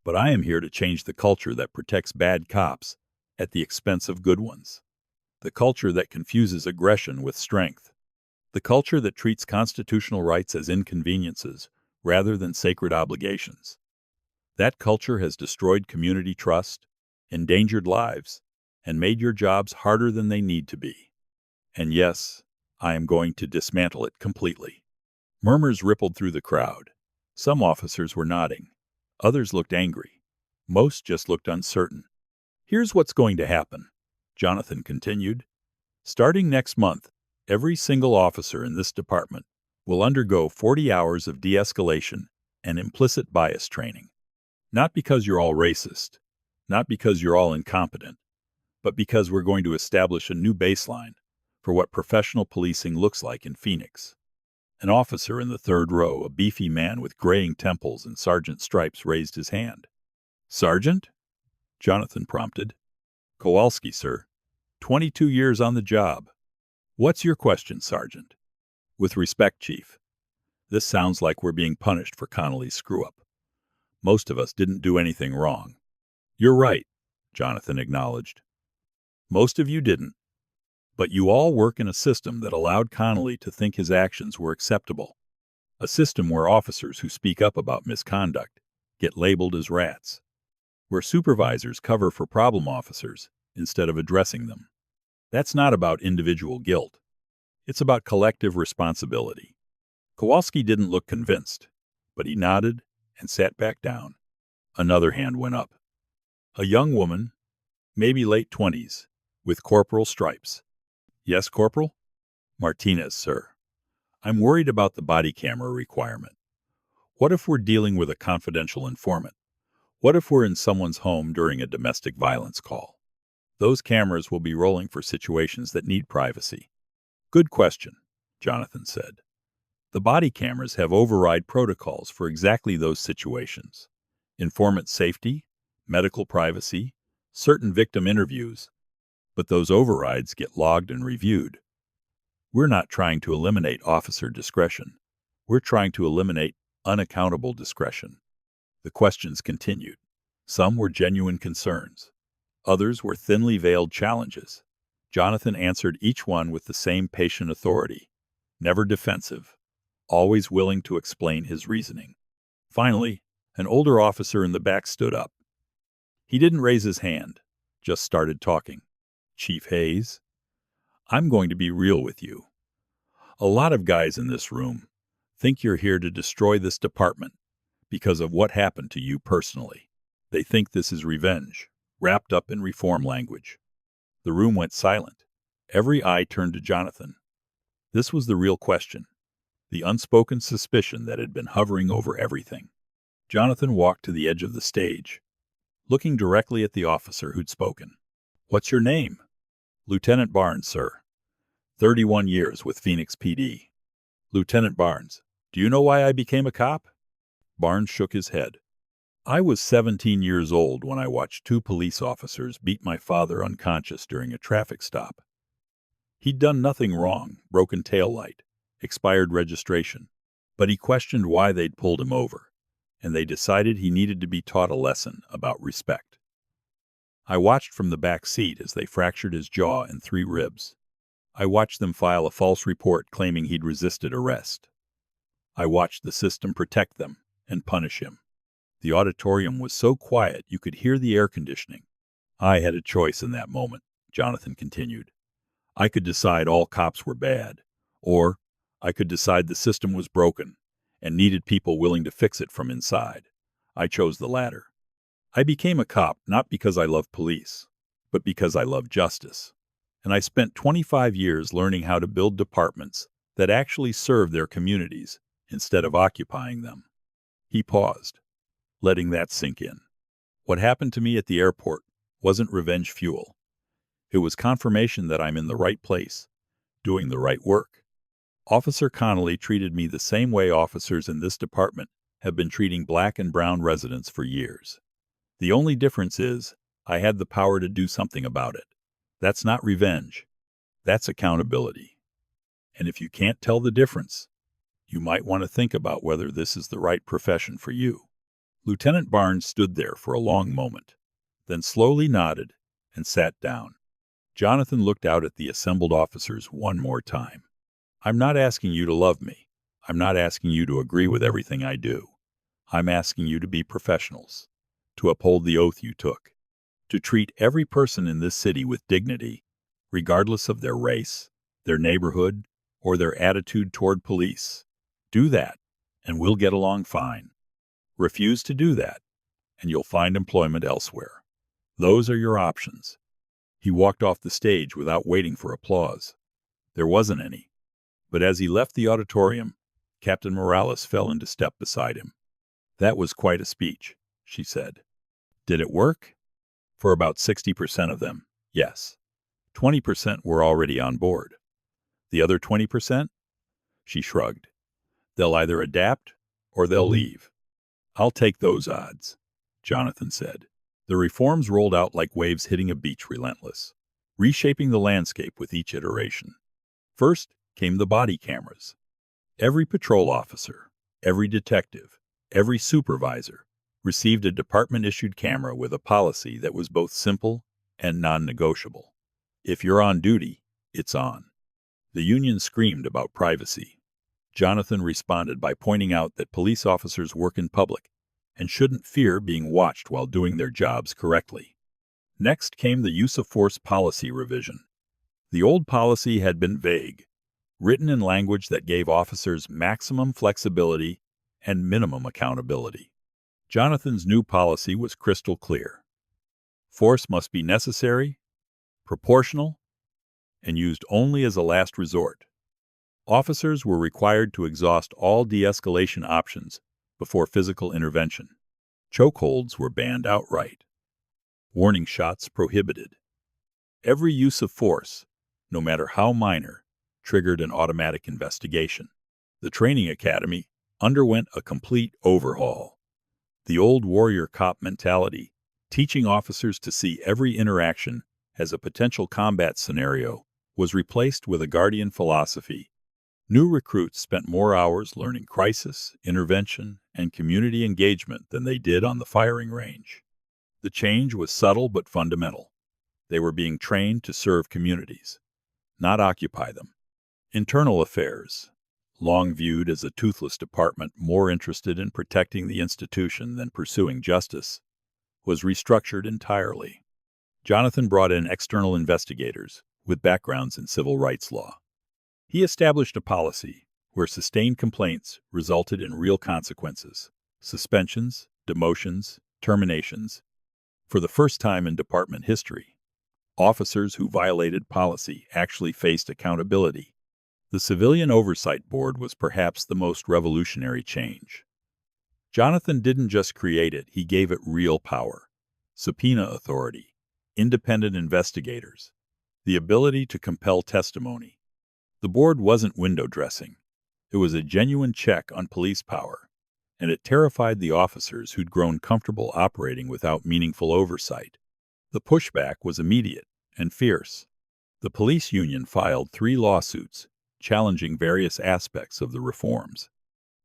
But I am here to change the culture that protects bad cops at the expense of good ones. The culture that confuses aggression with strength. The culture that treats constitutional rights as inconveniences rather than sacred obligations. That culture has destroyed community trust, endangered lives, and made your jobs harder than they need to be. And yes, I am going to dismantle it completely. Murmurs rippled through the crowd. Some officers were nodding. Others looked angry. Most just looked uncertain. Here's what's going to happen, Jonathan continued. Starting next month, every single officer in this department will undergo 40 hours of de-escalation and implicit bias training. Not because you're all racist, not because you're all incompetent, but because we're going to establish a new baseline for what professional policing looks like in Phoenix. An officer in the third row, a beefy man with graying temples and sergeant stripes, raised his hand. Sergeant? Jonathan prompted. Kowalski, sir. 22 years on the job. What's your question, Sergeant? With respect, Chief. This sounds like we're being punished for Connelly's screw-up. Most of us didn't do anything wrong. You're right, Jonathan acknowledged. Most of you didn't. But you all work in a system that allowed Connelly to think his actions were acceptable. A system where officers who speak up about misconduct get labeled as rats. Where supervisors cover for problem officers instead of addressing them. That's not about individual guilt. It's about collective responsibility. Kowalski didn't look convinced, but he nodded and sat back down. Another hand went up. A young woman, maybe late 20s, with corporal stripes. Yes, Corporal? Martinez, sir. I'm worried about the body camera requirement. What if we're dealing with a confidential informant? What if we're in someone's home during a domestic violence call? Those cameras will be rolling for situations that need privacy. Good question, Jonathan said. The body cameras have override protocols for exactly those situations. Informant safety, medical privacy, certain victim interviews. But those overrides get logged and reviewed. We're not trying to eliminate officer discretion. We're trying to eliminate unaccountable discretion. The questions continued. Some were genuine concerns. Others were thinly veiled challenges. Jonathan answered each one with the same patient authority, never defensive, always willing to explain his reasoning. Finally, an older officer in the back stood up. He didn't raise his hand, just started talking. Chief Hayes, I'm going to be real with you. A lot of guys in this room think you're here to destroy this department because of what happened to you personally. They think this is revenge, wrapped up in reform language. The room went silent. Every eye turned to Jonathan. This was the real question, the unspoken suspicion that had been hovering over everything. Jonathan walked to the edge of the stage, looking directly at the officer who'd spoken. What's your name? Lieutenant Barnes, sir. 31 years with Phoenix PD. Lieutenant Barnes, do you know why I became a cop? Barnes shook his head. I was 17 years old when I watched two police officers beat my father unconscious during a traffic stop. He'd done nothing wrong, broken taillight, expired registration, but he questioned why they'd pulled him over, and they decided he needed to be taught a lesson about respect. I watched from the back seat as they fractured his jaw and 3 ribs. I watched them file a false report claiming he'd resisted arrest. I watched the system protect them and punish him. The auditorium was so quiet you could hear the air conditioning. I had a choice in that moment, Jonathan continued. I could decide all cops were bad, or I could decide the system was broken and needed people willing to fix it from inside. I chose the latter. I became a cop not because I love police, but because I love justice. And I spent 25 years learning how to build departments that actually serve their communities instead of occupying them. He paused, letting that sink in. What happened to me at the airport wasn't revenge fuel. It was confirmation that I'm in the right place, doing the right work. Officer Connelly treated me the same way officers in this department have been treating black and brown residents for years. The only difference is I had the power to do something about it. That's not revenge. That's accountability. And if you can't tell the difference, you might want to think about whether this is the right profession for you. Lieutenant Barnes stood there for a long moment, then slowly nodded and sat down. Jonathan looked out at the assembled officers one more time. I'm not asking you to love me. I'm not asking you to agree with everything I do. I'm asking you to be professionals, to uphold the oath you took, to treat every person in this city with dignity, regardless of their race, their neighborhood, or their attitude toward police. Do that, and we'll get along fine. Refuse to do that, and you'll find employment elsewhere. Those are your options. He walked off the stage without waiting for applause. There wasn't any. But as he left the auditorium, Captain Morales fell into step beside him. That was quite a speech, she said. Did it work? For about 60% of them, yes. 20% were already on board. The other 20%? She shrugged. They'll either adapt or they'll leave. I'll take those odds, Jonathan said. The reforms rolled out like waves hitting a beach relentless, reshaping the landscape with each iteration. First came the body cameras. Every patrol officer, every detective, every supervisor received a department-issued camera with a policy that was both simple and non-negotiable. If you're on duty, it's on. The union screamed about privacy. Jonathan responded by pointing out that police officers work in public and shouldn't fear being watched while doing their jobs correctly. Next came the use of force policy revision. The old policy had been vague, written in language that gave officers maximum flexibility and minimum accountability. Jonathan's new policy was crystal clear. Force must be necessary, proportional, and used only as a last resort. Officers were required to exhaust all de-escalation options before physical intervention. Chokeholds were banned outright. Warning shots prohibited. Every use of force, no matter how minor, triggered an automatic investigation. The training academy underwent a complete overhaul. The old warrior cop mentality, teaching officers to see every interaction as a potential combat scenario, was replaced with a guardian philosophy. New recruits spent more hours learning crisis, intervention, and community engagement than they did on the firing range. The change was subtle but fundamental. They were being trained to serve communities, not occupy them. Internal affairs, long viewed as a toothless department more interested in protecting the institution than pursuing justice, was restructured entirely. Jonathan brought in external investigators with backgrounds in civil rights law. He established a policy where sustained complaints resulted in real consequences: suspensions, demotions, terminations. For the first time in department history, officers who violated policy actually faced accountability. The Civilian Oversight Board was perhaps the most revolutionary change. Jonathan didn't just create it, he gave it real power: subpoena authority, independent investigators, the ability to compel testimony. The board wasn't window dressing. It was a genuine check on police power, and it terrified the officers who'd grown comfortable operating without meaningful oversight. The pushback was immediate and fierce. The police union filed 3 lawsuits challenging various aspects of the reforms.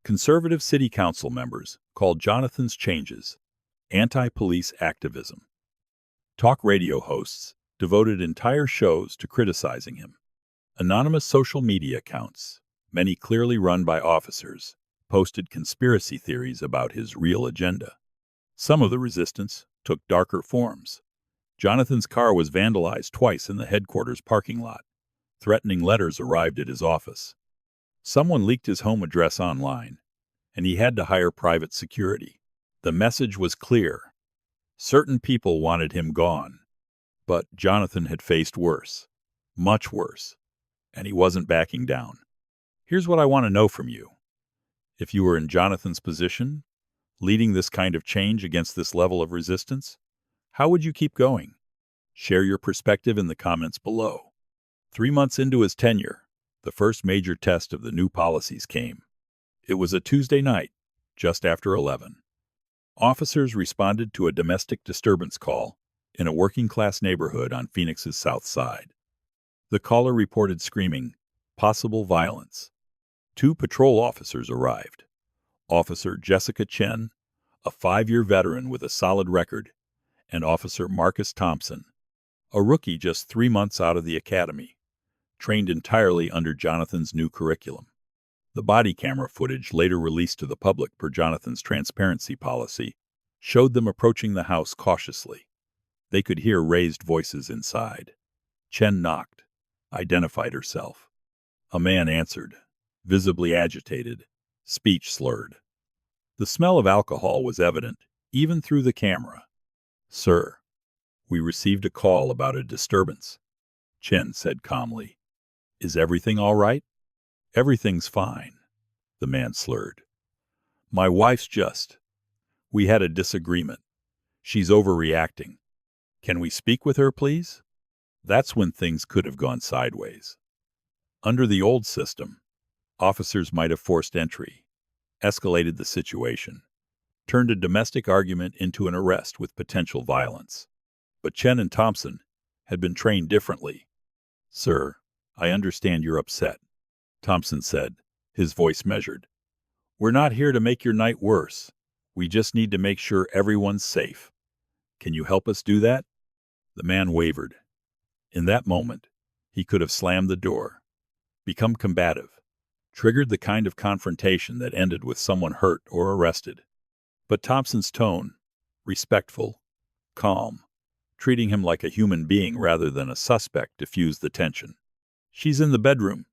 Conservative city council members called Jonathan's changes anti-police activism. Talk radio hosts devoted entire shows to criticizing him. Anonymous social media accounts, many clearly run by officers, posted conspiracy theories about his real agenda. Some of the resistance took darker forms. Jonathan's car was vandalized twice in the headquarters parking lot. Threatening letters arrived at his office. Someone leaked his home address online, and he had to hire private security. The message was clear. Certain people wanted him gone. But Jonathan had faced worse, much worse, and he wasn't backing down. Here's what I want to know from you. If you were in Jonathan's position, leading this kind of change against this level of resistance, how would you keep going? Share your perspective in the comments below. 3 months into his tenure, the first major test of the new policies came. It was a Tuesday night, just after 11. Officers responded to a domestic disturbance call in a working-class neighborhood on Phoenix's south side. The caller reported screaming, "Possible violence." 2 patrol officers arrived. Officer Jessica Chen, a 5-year veteran with a solid record, and Officer Marcus Thompson, a rookie just 3 months out of the academy, trained entirely under Jonathan's new curriculum. The body camera footage, later released to the public per Jonathan's transparency policy, showed them approaching the house cautiously. They could hear raised voices inside. Chen knocked, identified herself. A man answered, visibly agitated, speech slurred. The smell of alcohol was evident, even through the camera. "Sir, we received a call about a disturbance," Chen said calmly. "Is everything all right?" "Everything's fine," the man slurred. "My wife's just. We had a disagreement. She's overreacting. Can we speak with her, please?" That's when things could have gone sideways. Under the old system, officers might have forced entry, escalated the situation, turned a domestic argument into an arrest with potential violence. But Chen and Thompson had been trained differently. "Sir, I understand you're upset," Thompson said, his voice measured. "We're not here to make your night worse. We just need to make sure everyone's safe. Can you help us do that?" The man wavered. In that moment, he could have slammed the door, become combative, triggered the kind of confrontation that ended with someone hurt or arrested. But Thompson's tone, respectful, calm, treating him like a human being rather than a suspect, diffused the tension. "She's in the bedroom,"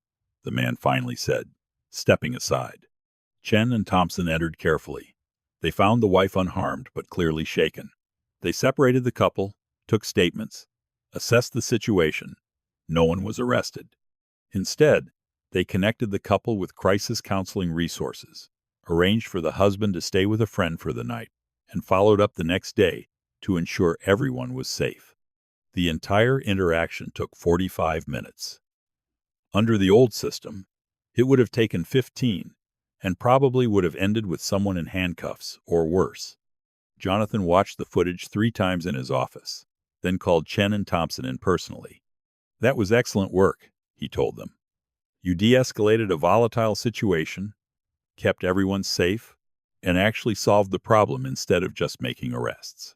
the man finally said, stepping aside. Chen and Thompson entered carefully. They found the wife unharmed but clearly shaken. They separated the couple, took statements, assessed the situation. No one was arrested. Instead, they connected the couple with crisis counseling resources, arranged for the husband to stay with a friend for the night, and followed up the next day to ensure everyone was safe. The entire interaction took 45 minutes. Under the old system, it would have taken 15, and probably would have ended with someone in handcuffs or worse. Jonathan watched the footage 3 times in his office, then called Chen and Thompson in personally. "That was excellent work," he told them. "You de-escalated a volatile situation, kept everyone safe, and actually solved the problem instead of just making arrests.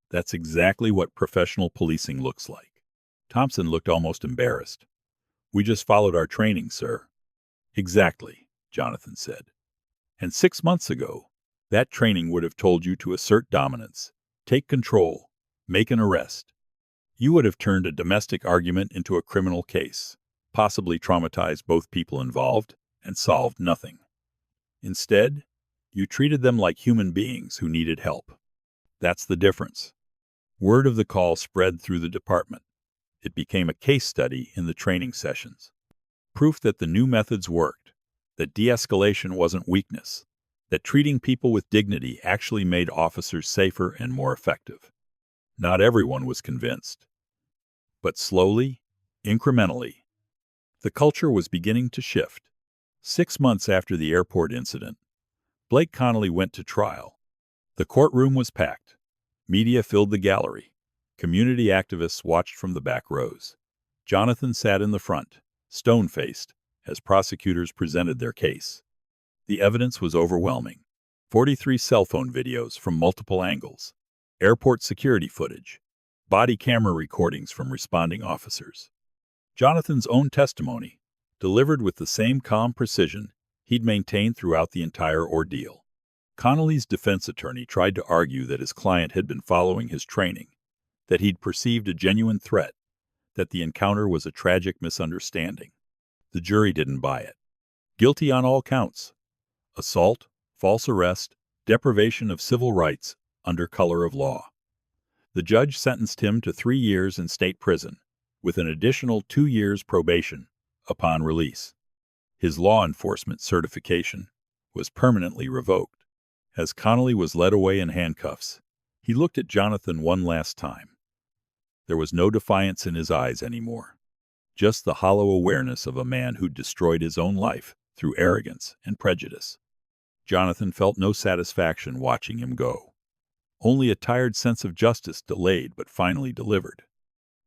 That's exactly what professional policing looks like." Thompson looked almost embarrassed. "We just followed our training, sir." "Exactly," Jonathan said. "And 6 months ago, that training would have told you to assert dominance, take control, make an arrest. You would have turned a domestic argument into a criminal case, possibly traumatized both people involved, and solved nothing. Instead, you treated them like human beings who needed help. That's the difference." Word of the call spread through the department. It became a case study in the training sessions. Proof that the new methods worked, that de-escalation wasn't weakness, that treating people with dignity actually made officers safer and more effective. Not everyone was convinced. But slowly, incrementally, the culture was beginning to shift. 6 months after the airport incident, Blake Connelly went to trial. The courtroom was packed. Media filled the gallery. Community activists watched from the back rows. Jonathan sat in the front, stone-faced, as prosecutors presented their case. The evidence was overwhelming. 43 cell phone videos from multiple angles, airport security footage, body camera recordings from responding officers. Jonathan's own testimony, delivered with the same calm precision he'd maintained throughout the entire ordeal. Connelly's defense attorney tried to argue that his client had been following his training, that he'd perceived a genuine threat, that the encounter was a tragic misunderstanding. The jury didn't buy it. Guilty on all counts: assault, false arrest, deprivation of civil rights under color of law. The judge sentenced him to 3 years in state prison, with an additional 2 years probation upon release. His law enforcement certification was permanently revoked. As Connelly was led away in handcuffs, he looked at Jonathan one last time. There was no defiance in his eyes anymore, just the hollow awareness of a man who'd destroyed his own life through arrogance and prejudice. Jonathan felt no satisfaction watching him go. Only a tired sense of justice delayed but finally delivered.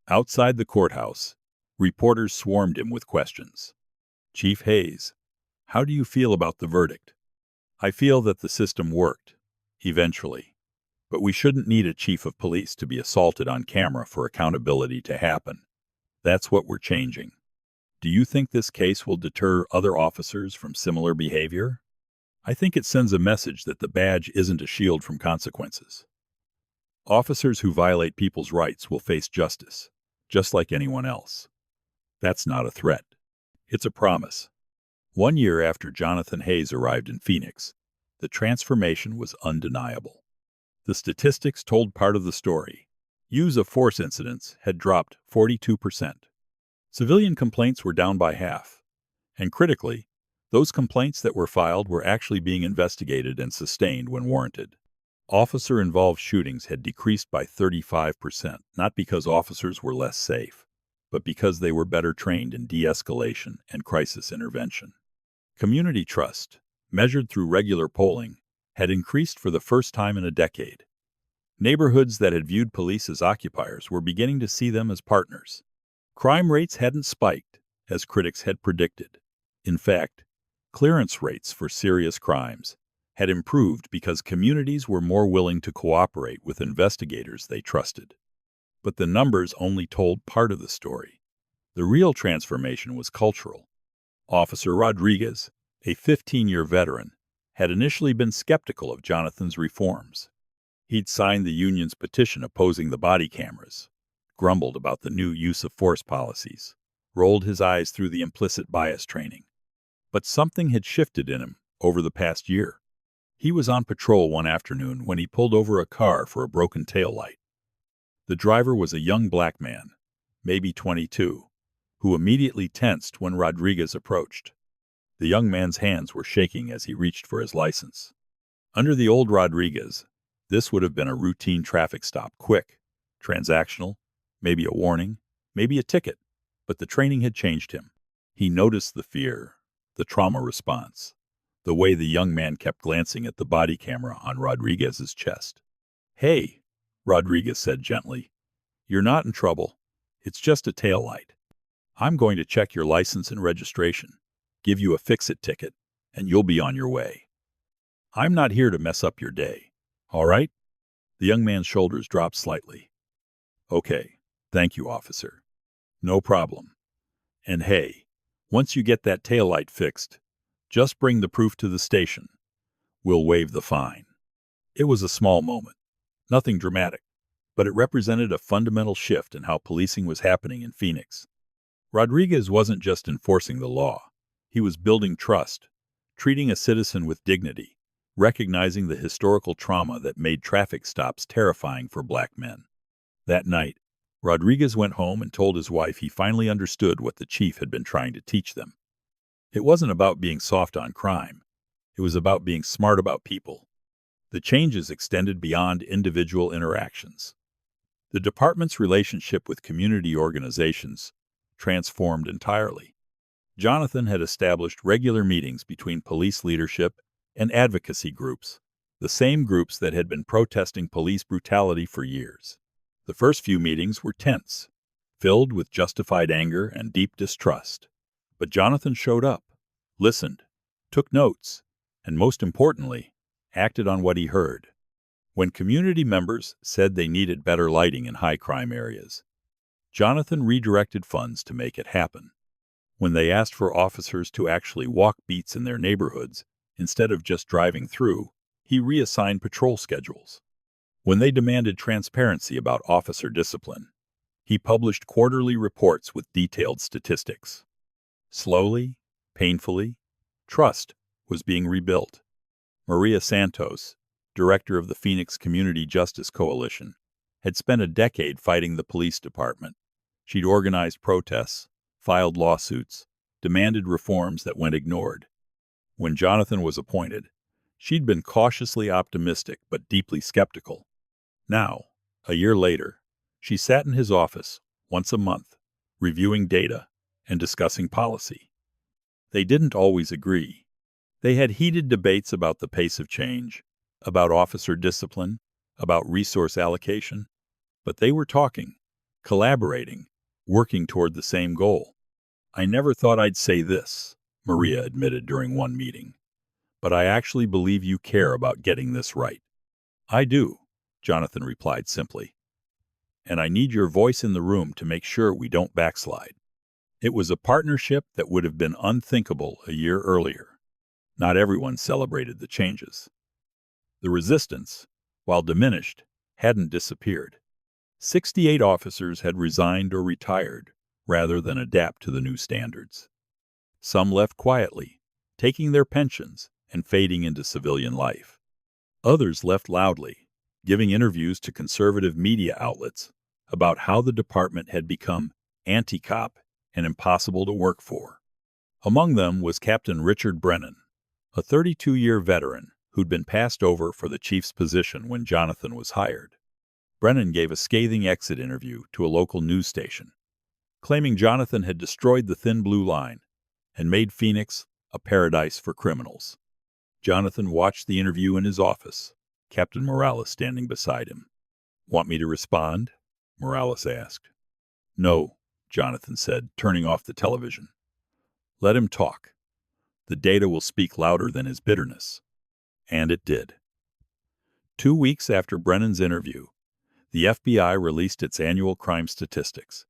Outside the courthouse, Reporters swarmed him with questions. "Chief Hayes, how do you feel about the verdict?" "I feel that the system worked, eventually. But we shouldn't need a chief of police to be assaulted on camera for accountability to happen. That's what we're changing." "Do you think this case will deter other officers from similar behavior?" "I think it sends a message that the badge isn't a shield from consequences. Officers who violate people's rights will face justice, just like anyone else." "That's not a threat. It's a promise." 1 year after Jonathan Hayes arrived in Phoenix, the transformation was undeniable. The statistics told part of the story. Use of force incidents had dropped 42%. Civilian complaints were down by half. And critically, those complaints that were filed were actually being investigated and sustained when warranted. Officer-involved shootings had decreased by 35%, not because officers were less safe, but because they were better trained in de-escalation and crisis intervention. Community trust, measured through regular polling, had increased for the first time in a decade. Neighborhoods that had viewed police as occupiers were beginning to see them as partners. Crime rates hadn't spiked, as critics had predicted. In fact, clearance rates for serious crimes had improved because communities were more willing to cooperate with investigators they trusted. But the numbers only told part of the story. The real transformation was cultural. Officer Rodriguez, a 15-year veteran, had initially been skeptical of Jonathan's reforms. He'd signed the union's petition opposing the body cameras, grumbled about the new use of force policies, rolled his eyes through the implicit bias training. But something had shifted in him over the past year. He was on patrol one afternoon when he pulled over a car for a broken taillight. The driver was a young black man, maybe 22, who immediately tensed when Rodriguez approached. The young man's hands were shaking as he reached for his license. Under the old Rodriguez, this would have been a routine traffic stop, quick, transactional, maybe a warning, maybe a ticket, but the training had changed him. He noticed the fear, the trauma response, the way the young man kept glancing at the body camera on Rodriguez's chest. "Hey," Rodriguez said gently, "you're not in trouble. It's just a taillight. I'm going to check your license and registration, give you a fix-it ticket, and you'll be on your way. I'm not here to mess up your day. All right?" The young man's shoulders dropped slightly. "Okay, thank you, officer. No problem. And hey, once you get that taillight fixed, just bring the proof to the station. We'll waive the fine." It was a small moment, nothing dramatic, but it represented a fundamental shift in how policing was happening in Phoenix. Rodriguez wasn't just enforcing the law. He was building trust, treating a citizen with dignity, recognizing the historical trauma that made traffic stops terrifying for black men. That night, Rodriguez went home and told his wife he finally understood what the chief had been trying to teach them. It wasn't about being soft on crime. It was about being smart about people. The changes extended beyond individual interactions. The department's relationship with community organizations transformed entirely. Jonathan had established regular meetings between police leadership and advocacy groups, the same groups that had been protesting police brutality for years. The first few meetings were tense, filled with justified anger and deep distrust. But Jonathan showed up, listened, took notes, and most importantly, acted on what he heard. When community members said they needed better lighting in high-crime areas, Jonathan redirected funds to make it happen. When they asked for officers to actually walk beats in their neighborhoods instead of just driving through, he reassigned patrol schedules. When they demanded transparency about officer discipline, he published quarterly reports with detailed statistics. Slowly, painfully, trust was being rebuilt. Maria Santos, director of the Phoenix Community Justice Coalition, had spent a decade fighting the police department. She'd organized protests, filed lawsuits, demanded reforms that went ignored. When Jonathan was appointed, she'd been cautiously optimistic but deeply skeptical. Now, a year later, she sat in his office once a month, reviewing data and discussing policy. They didn't always agree. They had heated debates about the pace of change, about officer discipline, about resource allocation, but they were talking, collaborating, working toward the same goal. I never thought I'd say this, Maria admitted during one meeting, but I actually believe you care about getting this right. I do, Jonathan replied simply, and I need your voice in the room to make sure we don't backslide. It was a partnership that would have been unthinkable a year earlier. Not everyone celebrated the changes. The resistance, while diminished, hadn't disappeared. 68 officers had resigned or retired rather than adapt to the new standards. Some left quietly, taking their pensions and fading into civilian life. Others left loudly, giving interviews to conservative media outlets about how the department had become anti-cop and impossible to work for. Among them was Captain Richard Brennan, a 32-year veteran who'd been passed over for the chief's position when Jonathan was hired. Brennan gave a scathing exit interview to a local news station, claiming Jonathan had destroyed the thin blue line and made Phoenix a paradise for criminals. Jonathan watched the interview in his office, Captain Morales standing beside him. "Want me to respond?" Morales asked. "No," Jonathan said, turning off the television. "Let him talk. The data will speak louder than his bitterness." And it did. 2 weeks after Brennan's interview, the FBI released its annual crime statistics.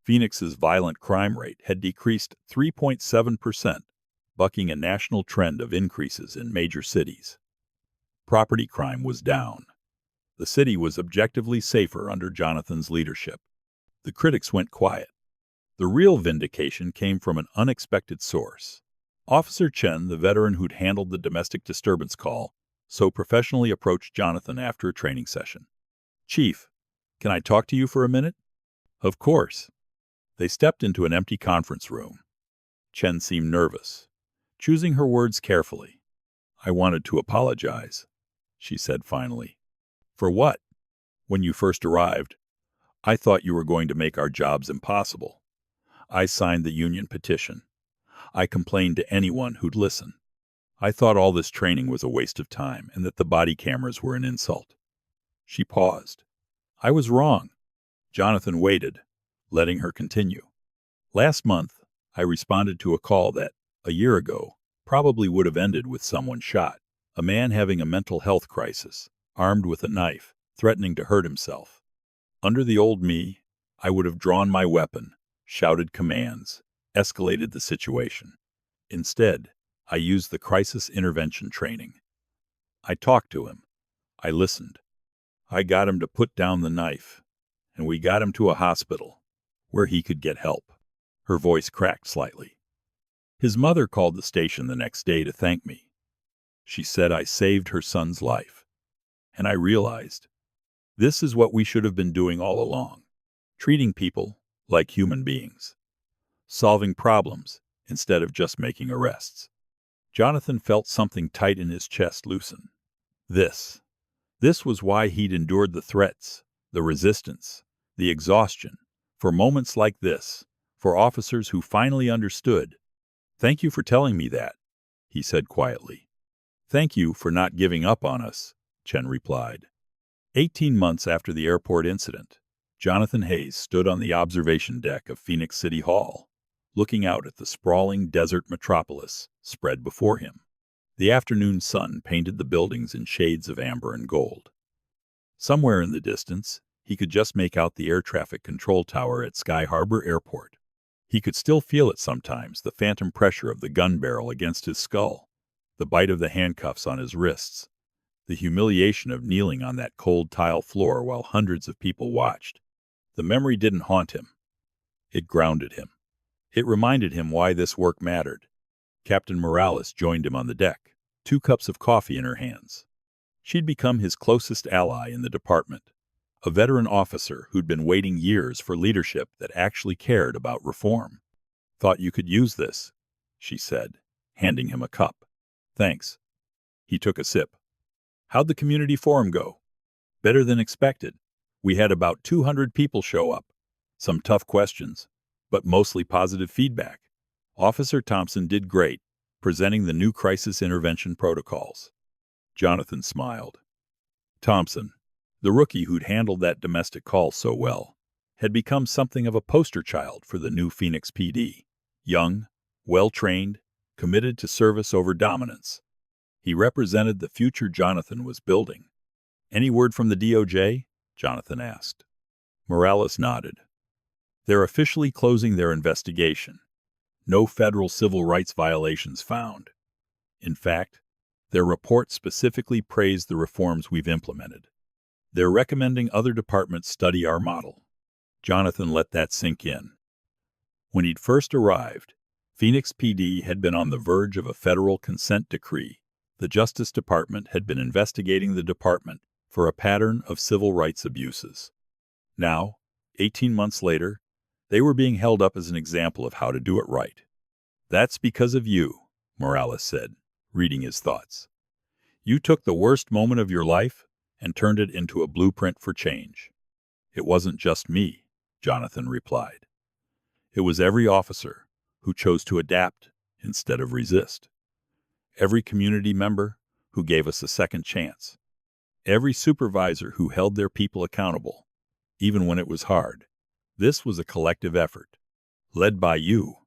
Phoenix's violent crime rate had decreased 3.7%, bucking a national trend of increases in major cities. Property crime was down. The city was objectively safer under Jonathan's leadership. The critics went quiet. The real vindication came from an unexpected source. Officer Chen, the veteran who'd handled the domestic disturbance call, so professionally approached Jonathan after a training session. "Chief, can I talk to you for a minute?" "Of course." They stepped into an empty conference room. Chen seemed nervous, choosing her words carefully. "I wanted to apologize," she said finally. "For what?" "When you first arrived, I thought you were going to make our jobs impossible. I signed the union petition. I complained to anyone who'd listen. I thought all this training was a waste of time and that the body cameras were an insult." She paused. "I was wrong." Jonathan waited, letting her continue. "Last month, I responded to a call that, a year ago, probably would have ended with someone shot. A man having a mental health crisis, armed with a knife, threatening to hurt himself. Under the old me, I would have drawn my weapon, shouted commands, escalated the situation. Instead, I used the crisis intervention training. I talked to him. I listened. I got him to put down the knife, and we got him to a hospital where he could get help." Her voice cracked slightly. "His mother called the station the next day to thank me. She said I saved her son's life. And I realized, this is what we should have been doing all along, treating people like human beings, solving problems instead of just making arrests." Jonathan felt something tight in his chest loosen. This was why he'd endured the threats, the resistance, the exhaustion, for moments like this, for officers who finally understood. "Thank you for telling me that," he said quietly. "Thank you for not giving up on us," Chen replied. 18 months after the airport incident, Jonathan Hayes stood on the observation deck of Phoenix City Hall, looking out at the sprawling desert metropolis spread before him. The afternoon sun painted the buildings in shades of amber and gold. Somewhere in the distance, he could just make out the air traffic control tower at Sky Harbor Airport. He could still feel it sometimes, the phantom pressure of the gun barrel against his skull, the bite of the handcuffs on his wrists, the humiliation of kneeling on that cold tile floor while hundreds of people watched. The memory didn't haunt him. It grounded him. It reminded him why this work mattered. Captain Morales joined him on the deck, 2 cups of coffee in her hands. She'd become his closest ally in the department, a veteran officer who'd been waiting years for leadership that actually cared about reform. "Thought you could use this," she said, handing him a cup. "Thanks." He took a sip. "How'd the community forum go?" "Better than expected. We had about 200 people show up. Some tough questions, but mostly positive feedback. Officer Thompson did great, presenting the new crisis intervention protocols." Jonathan smiled. Thompson, the rookie who'd handled that domestic call so well. had become something of a poster child for the new Phoenix PD. Young, well-trained, committed to service over dominance. He represented the future Jonathan was building. "Any word from the DOJ?" Jonathan asked. Morales nodded. "They're officially closing their investigation. No federal civil rights violations found. In fact, their report specifically praised the reforms we've implemented. They're recommending other departments study our model." Jonathan let that sink in. When he'd first arrived, Phoenix PD had been on the verge of a federal consent decree. The Justice Department had been investigating the department for a pattern of civil rights abuses. Now, 18 months later, they were being held up as an example of how to do it right. "That's because of you," Morales said, reading his thoughts. "You took the worst moment of your life and turned it into a blueprint for change." "It wasn't just me," Jonathan replied. "It was every officer who chose to adapt instead of resist. Every community member who gave us a second chance. Every supervisor who held their people accountable, even when it was hard. This was a collective effort. Led by you,"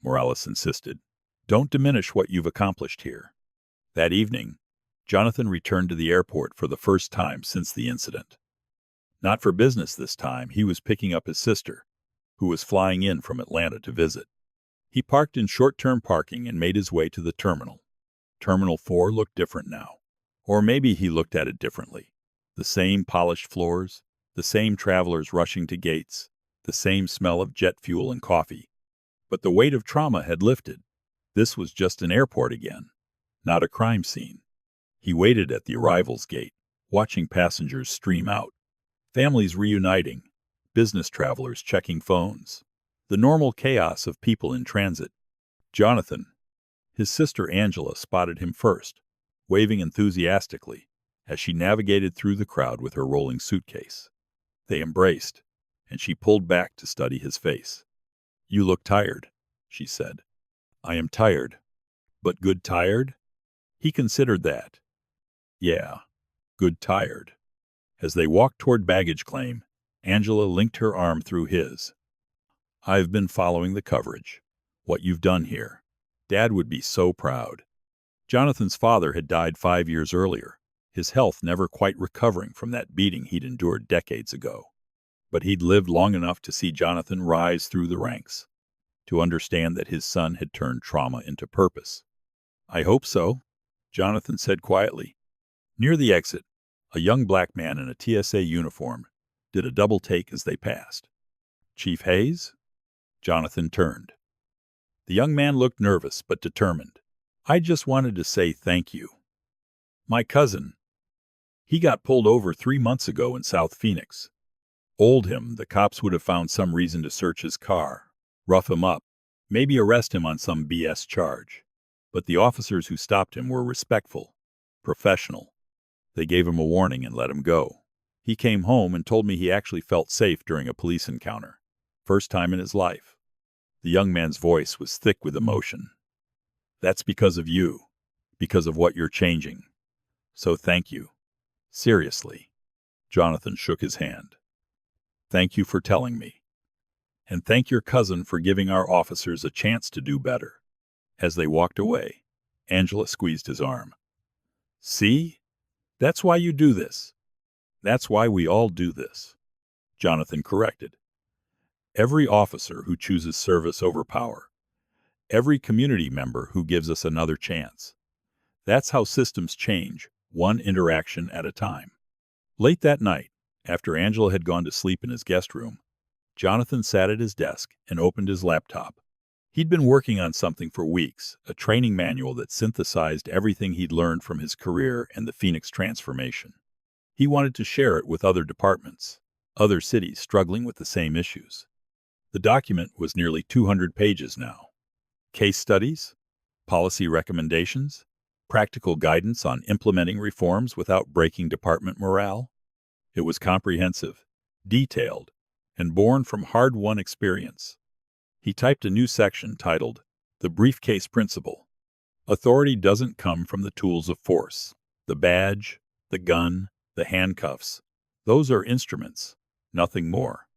Morales insisted. "Don't diminish what you've accomplished here." That evening, Jonathan returned to the airport for the first time since the incident. Not for business this time, he was picking up his sister, who was flying in from Atlanta to visit. He parked in short-term parking and made his way to the terminal. Terminal 4 looked different now. Or maybe he looked at it differently. The same polished floors, the same travelers rushing to gates, the same smell of jet fuel and coffee. But the weight of trauma had lifted. This was just an airport again, not a crime scene. He waited at the arrivals gate, watching passengers stream out. Families reuniting, business travelers checking phones. The normal chaos of people in transit. Jonathan, his sister Angela, spotted him first, waving enthusiastically as she navigated through the crowd with her rolling suitcase. They embraced, and she pulled back to study his face. "You look tired," she said. "I am tired. But good tired?" He considered that. "Yeah, good tired." As they walked toward baggage claim, Angela linked her arm through his. "I've been following the coverage. What you've done here. Dad would be so proud." Jonathan's father had died 5 years earlier, his health never quite recovering from that beating he'd endured decades ago. But he'd lived long enough to see Jonathan rise through the ranks, to understand that his son had turned trauma into purpose. "I hope so," Jonathan said quietly. Near the exit, a young black man in a TSA uniform did a double take as they passed. "Chief Hayes?" Jonathan turned. The young man looked nervous but determined. "I just wanted to say thank you. My cousin, he got pulled over 3 months ago in South Phoenix. Old him, the cops would have found some reason to search his car, rough him up, maybe arrest him on some BS charge. But the officers who stopped him were respectful, professional. They gave him a warning and let him go. He came home and told me he actually felt safe during a police encounter. First time in his life." The young man's voice was thick with emotion. "That's because of you, because of what you're changing. So thank you. Seriously." Jonathan shook his hand. "Thank you for telling me. And thank your cousin for giving our officers a chance to do better." As they walked away, Angela squeezed his arm. "See? That's why you do this. That's why we all do this." Jonathan corrected. "Every officer who chooses service over power. Every community member who gives us another chance. That's how systems change, one interaction at a time." Late that night, after Angela had gone to sleep in his guest room, Jonathan sat at his desk and opened his laptop. He'd been working on something for weeks, a training manual that synthesized everything he'd learned from his career and the Phoenix transformation. He wanted to share it with other departments, other cities struggling with the same issues. The document was nearly 200 pages now. Case studies, policy recommendations, practical guidance on implementing reforms without breaking department morale. It was comprehensive, detailed, and born from hard-won experience. He typed a new section titled, "The Briefcase Principle." Authority doesn't come from the tools of force. The badge, the gun, the handcuffs. Those are instruments, nothing more.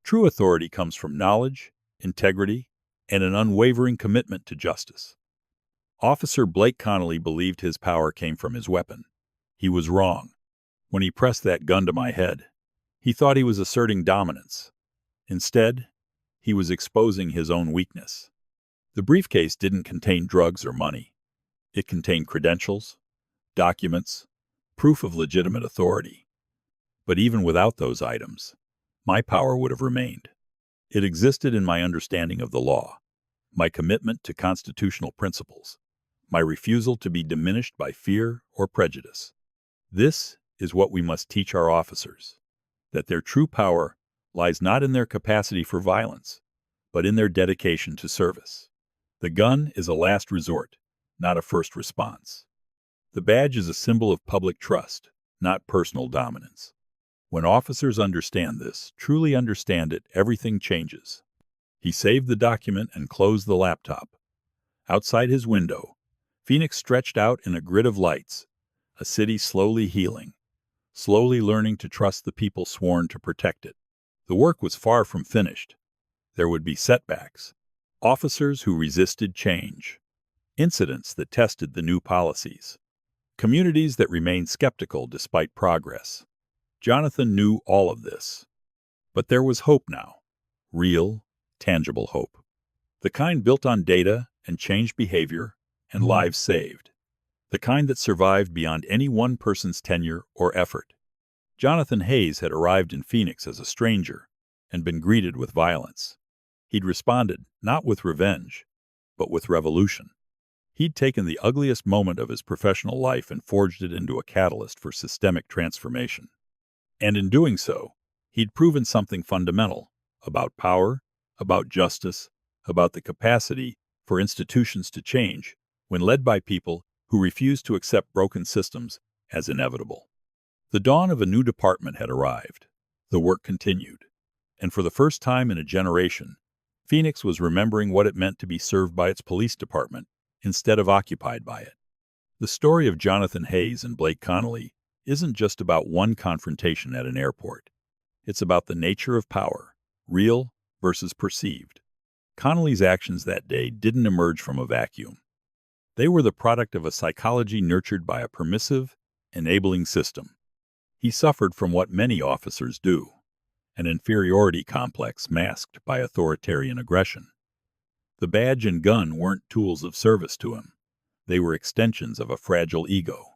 True authority comes from knowledge, integrity, and an unwavering commitment to justice. Officer Blake Connelly believed his power came from his weapon. He was wrong. When he pressed that gun to my head, he thought he was asserting dominance. Instead, he was exposing his own weakness. The briefcase didn't contain drugs or money. It contained credentials, documents, proof of legitimate authority. But even without those items, my power would have remained. It existed in my understanding of the law, my commitment to constitutional principles, my refusal to be diminished by fear or prejudice. This is what we must teach our officers, that their true power lies not in their capacity for violence, but in their dedication to service. The gun is a last resort, not a first response. The badge is a symbol of public trust, not personal dominance. When officers understand this, truly understand it, everything changes. He saved the document and closed the laptop. Outside his window, Phoenix stretched out in a grid of lights, a city slowly healing, slowly learning to trust the people sworn to protect it. The work was far from finished. There would be setbacks, officers who resisted change, incidents that tested the new policies, communities that remained skeptical despite progress. Jonathan knew all of this. But there was hope now, real, tangible hope. The kind built on data and changed behavior and lives saved. The kind that survived beyond any one person's tenure or effort. Jonathan Hayes had arrived in Phoenix as a stranger and been greeted with violence. He'd responded not with revenge, but with revolution. He'd taken the ugliest moment of his professional life and forged it into a catalyst for systemic transformation. And in doing so, he'd proven something fundamental about power, about justice, about the capacity for institutions to change when led by people who refused to accept broken systems as inevitable. The dawn of a new department had arrived. The work continued. And for the first time in a generation, Phoenix was remembering what it meant to be served by its police department instead of occupied by it. The story of Jonathan Hayes and Blake Connelly isn't just about one confrontation at an airport. It's about the nature of power, real versus perceived. Connelly's actions that day didn't emerge from a vacuum. They were the product of a psychology nurtured by a permissive, enabling system. He suffered from what many officers do, an inferiority complex masked by authoritarian aggression. The badge and gun weren't tools of service to him. They were extensions of a fragile ego.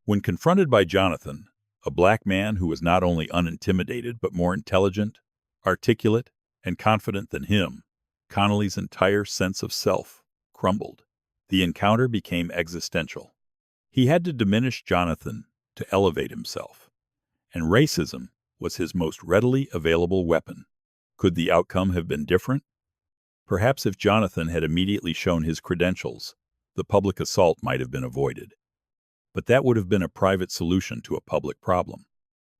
When confronted by Jonathan, a black man who was not only unintimidated but more intelligent, articulate, and confident than him, Connelly's entire sense of self crumbled. The encounter became existential. He had to diminish Jonathan to elevate himself. And racism was his most readily available weapon. Could the outcome have been different? Perhaps if Jonathan had immediately shown his credentials, the public assault might have been avoided. But that would have been a private solution to a public problem.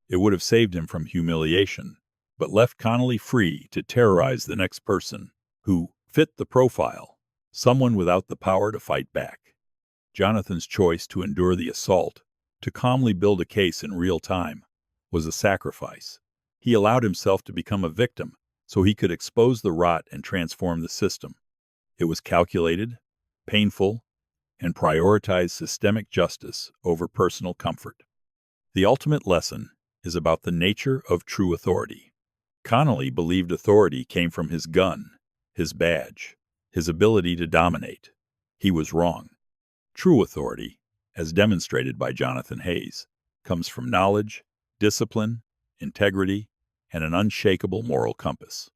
It would have saved him from humiliation, but left Connelly free to terrorize the next person who fit the profile, someone without the power to fight back. Jonathan's choice to endure the assault, to calmly build a case in real time, was a sacrifice. He allowed himself to become a victim so he could expose the rot and transform the system. It was calculated, painful, and prioritized systemic justice over personal comfort. The ultimate lesson is about the nature of true authority. Connelly believed authority came from his gun, his badge, his ability to dominate. He was wrong. True authority, as demonstrated by Jonathan Hayes, comes from knowledge, discipline, integrity, and an unshakable moral compass.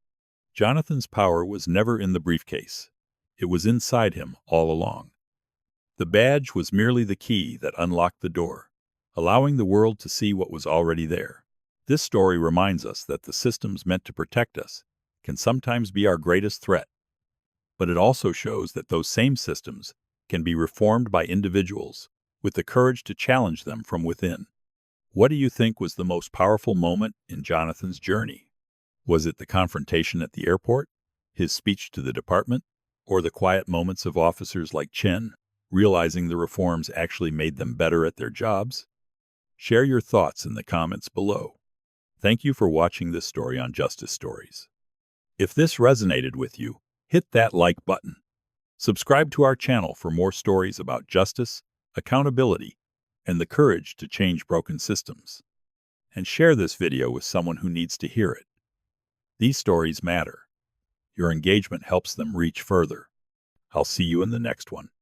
Jonathan's power was never in the briefcase. It was inside him all along. The badge was merely the key that unlocked the door, allowing the world to see what was already there. This story reminds us that the systems meant to protect us can sometimes be our greatest threat. But it also shows that those same systems can be reformed by individuals with the courage to challenge them from within. What do you think was the most powerful moment in Jonathan's journey? Was it the confrontation at the airport, his speech to the department, or the quiet moments of officers like Chen realizing the reforms actually made them better at their jobs? Share your thoughts in the comments below. Thank you for watching this story on Justice Stories. If this resonated with you, hit that like button. Subscribe to our channel for more stories about justice, accountability, and the courage to change broken systems. And share this video with someone who needs to hear it. These stories matter. Your engagement helps them reach further. I'll see you in the next one.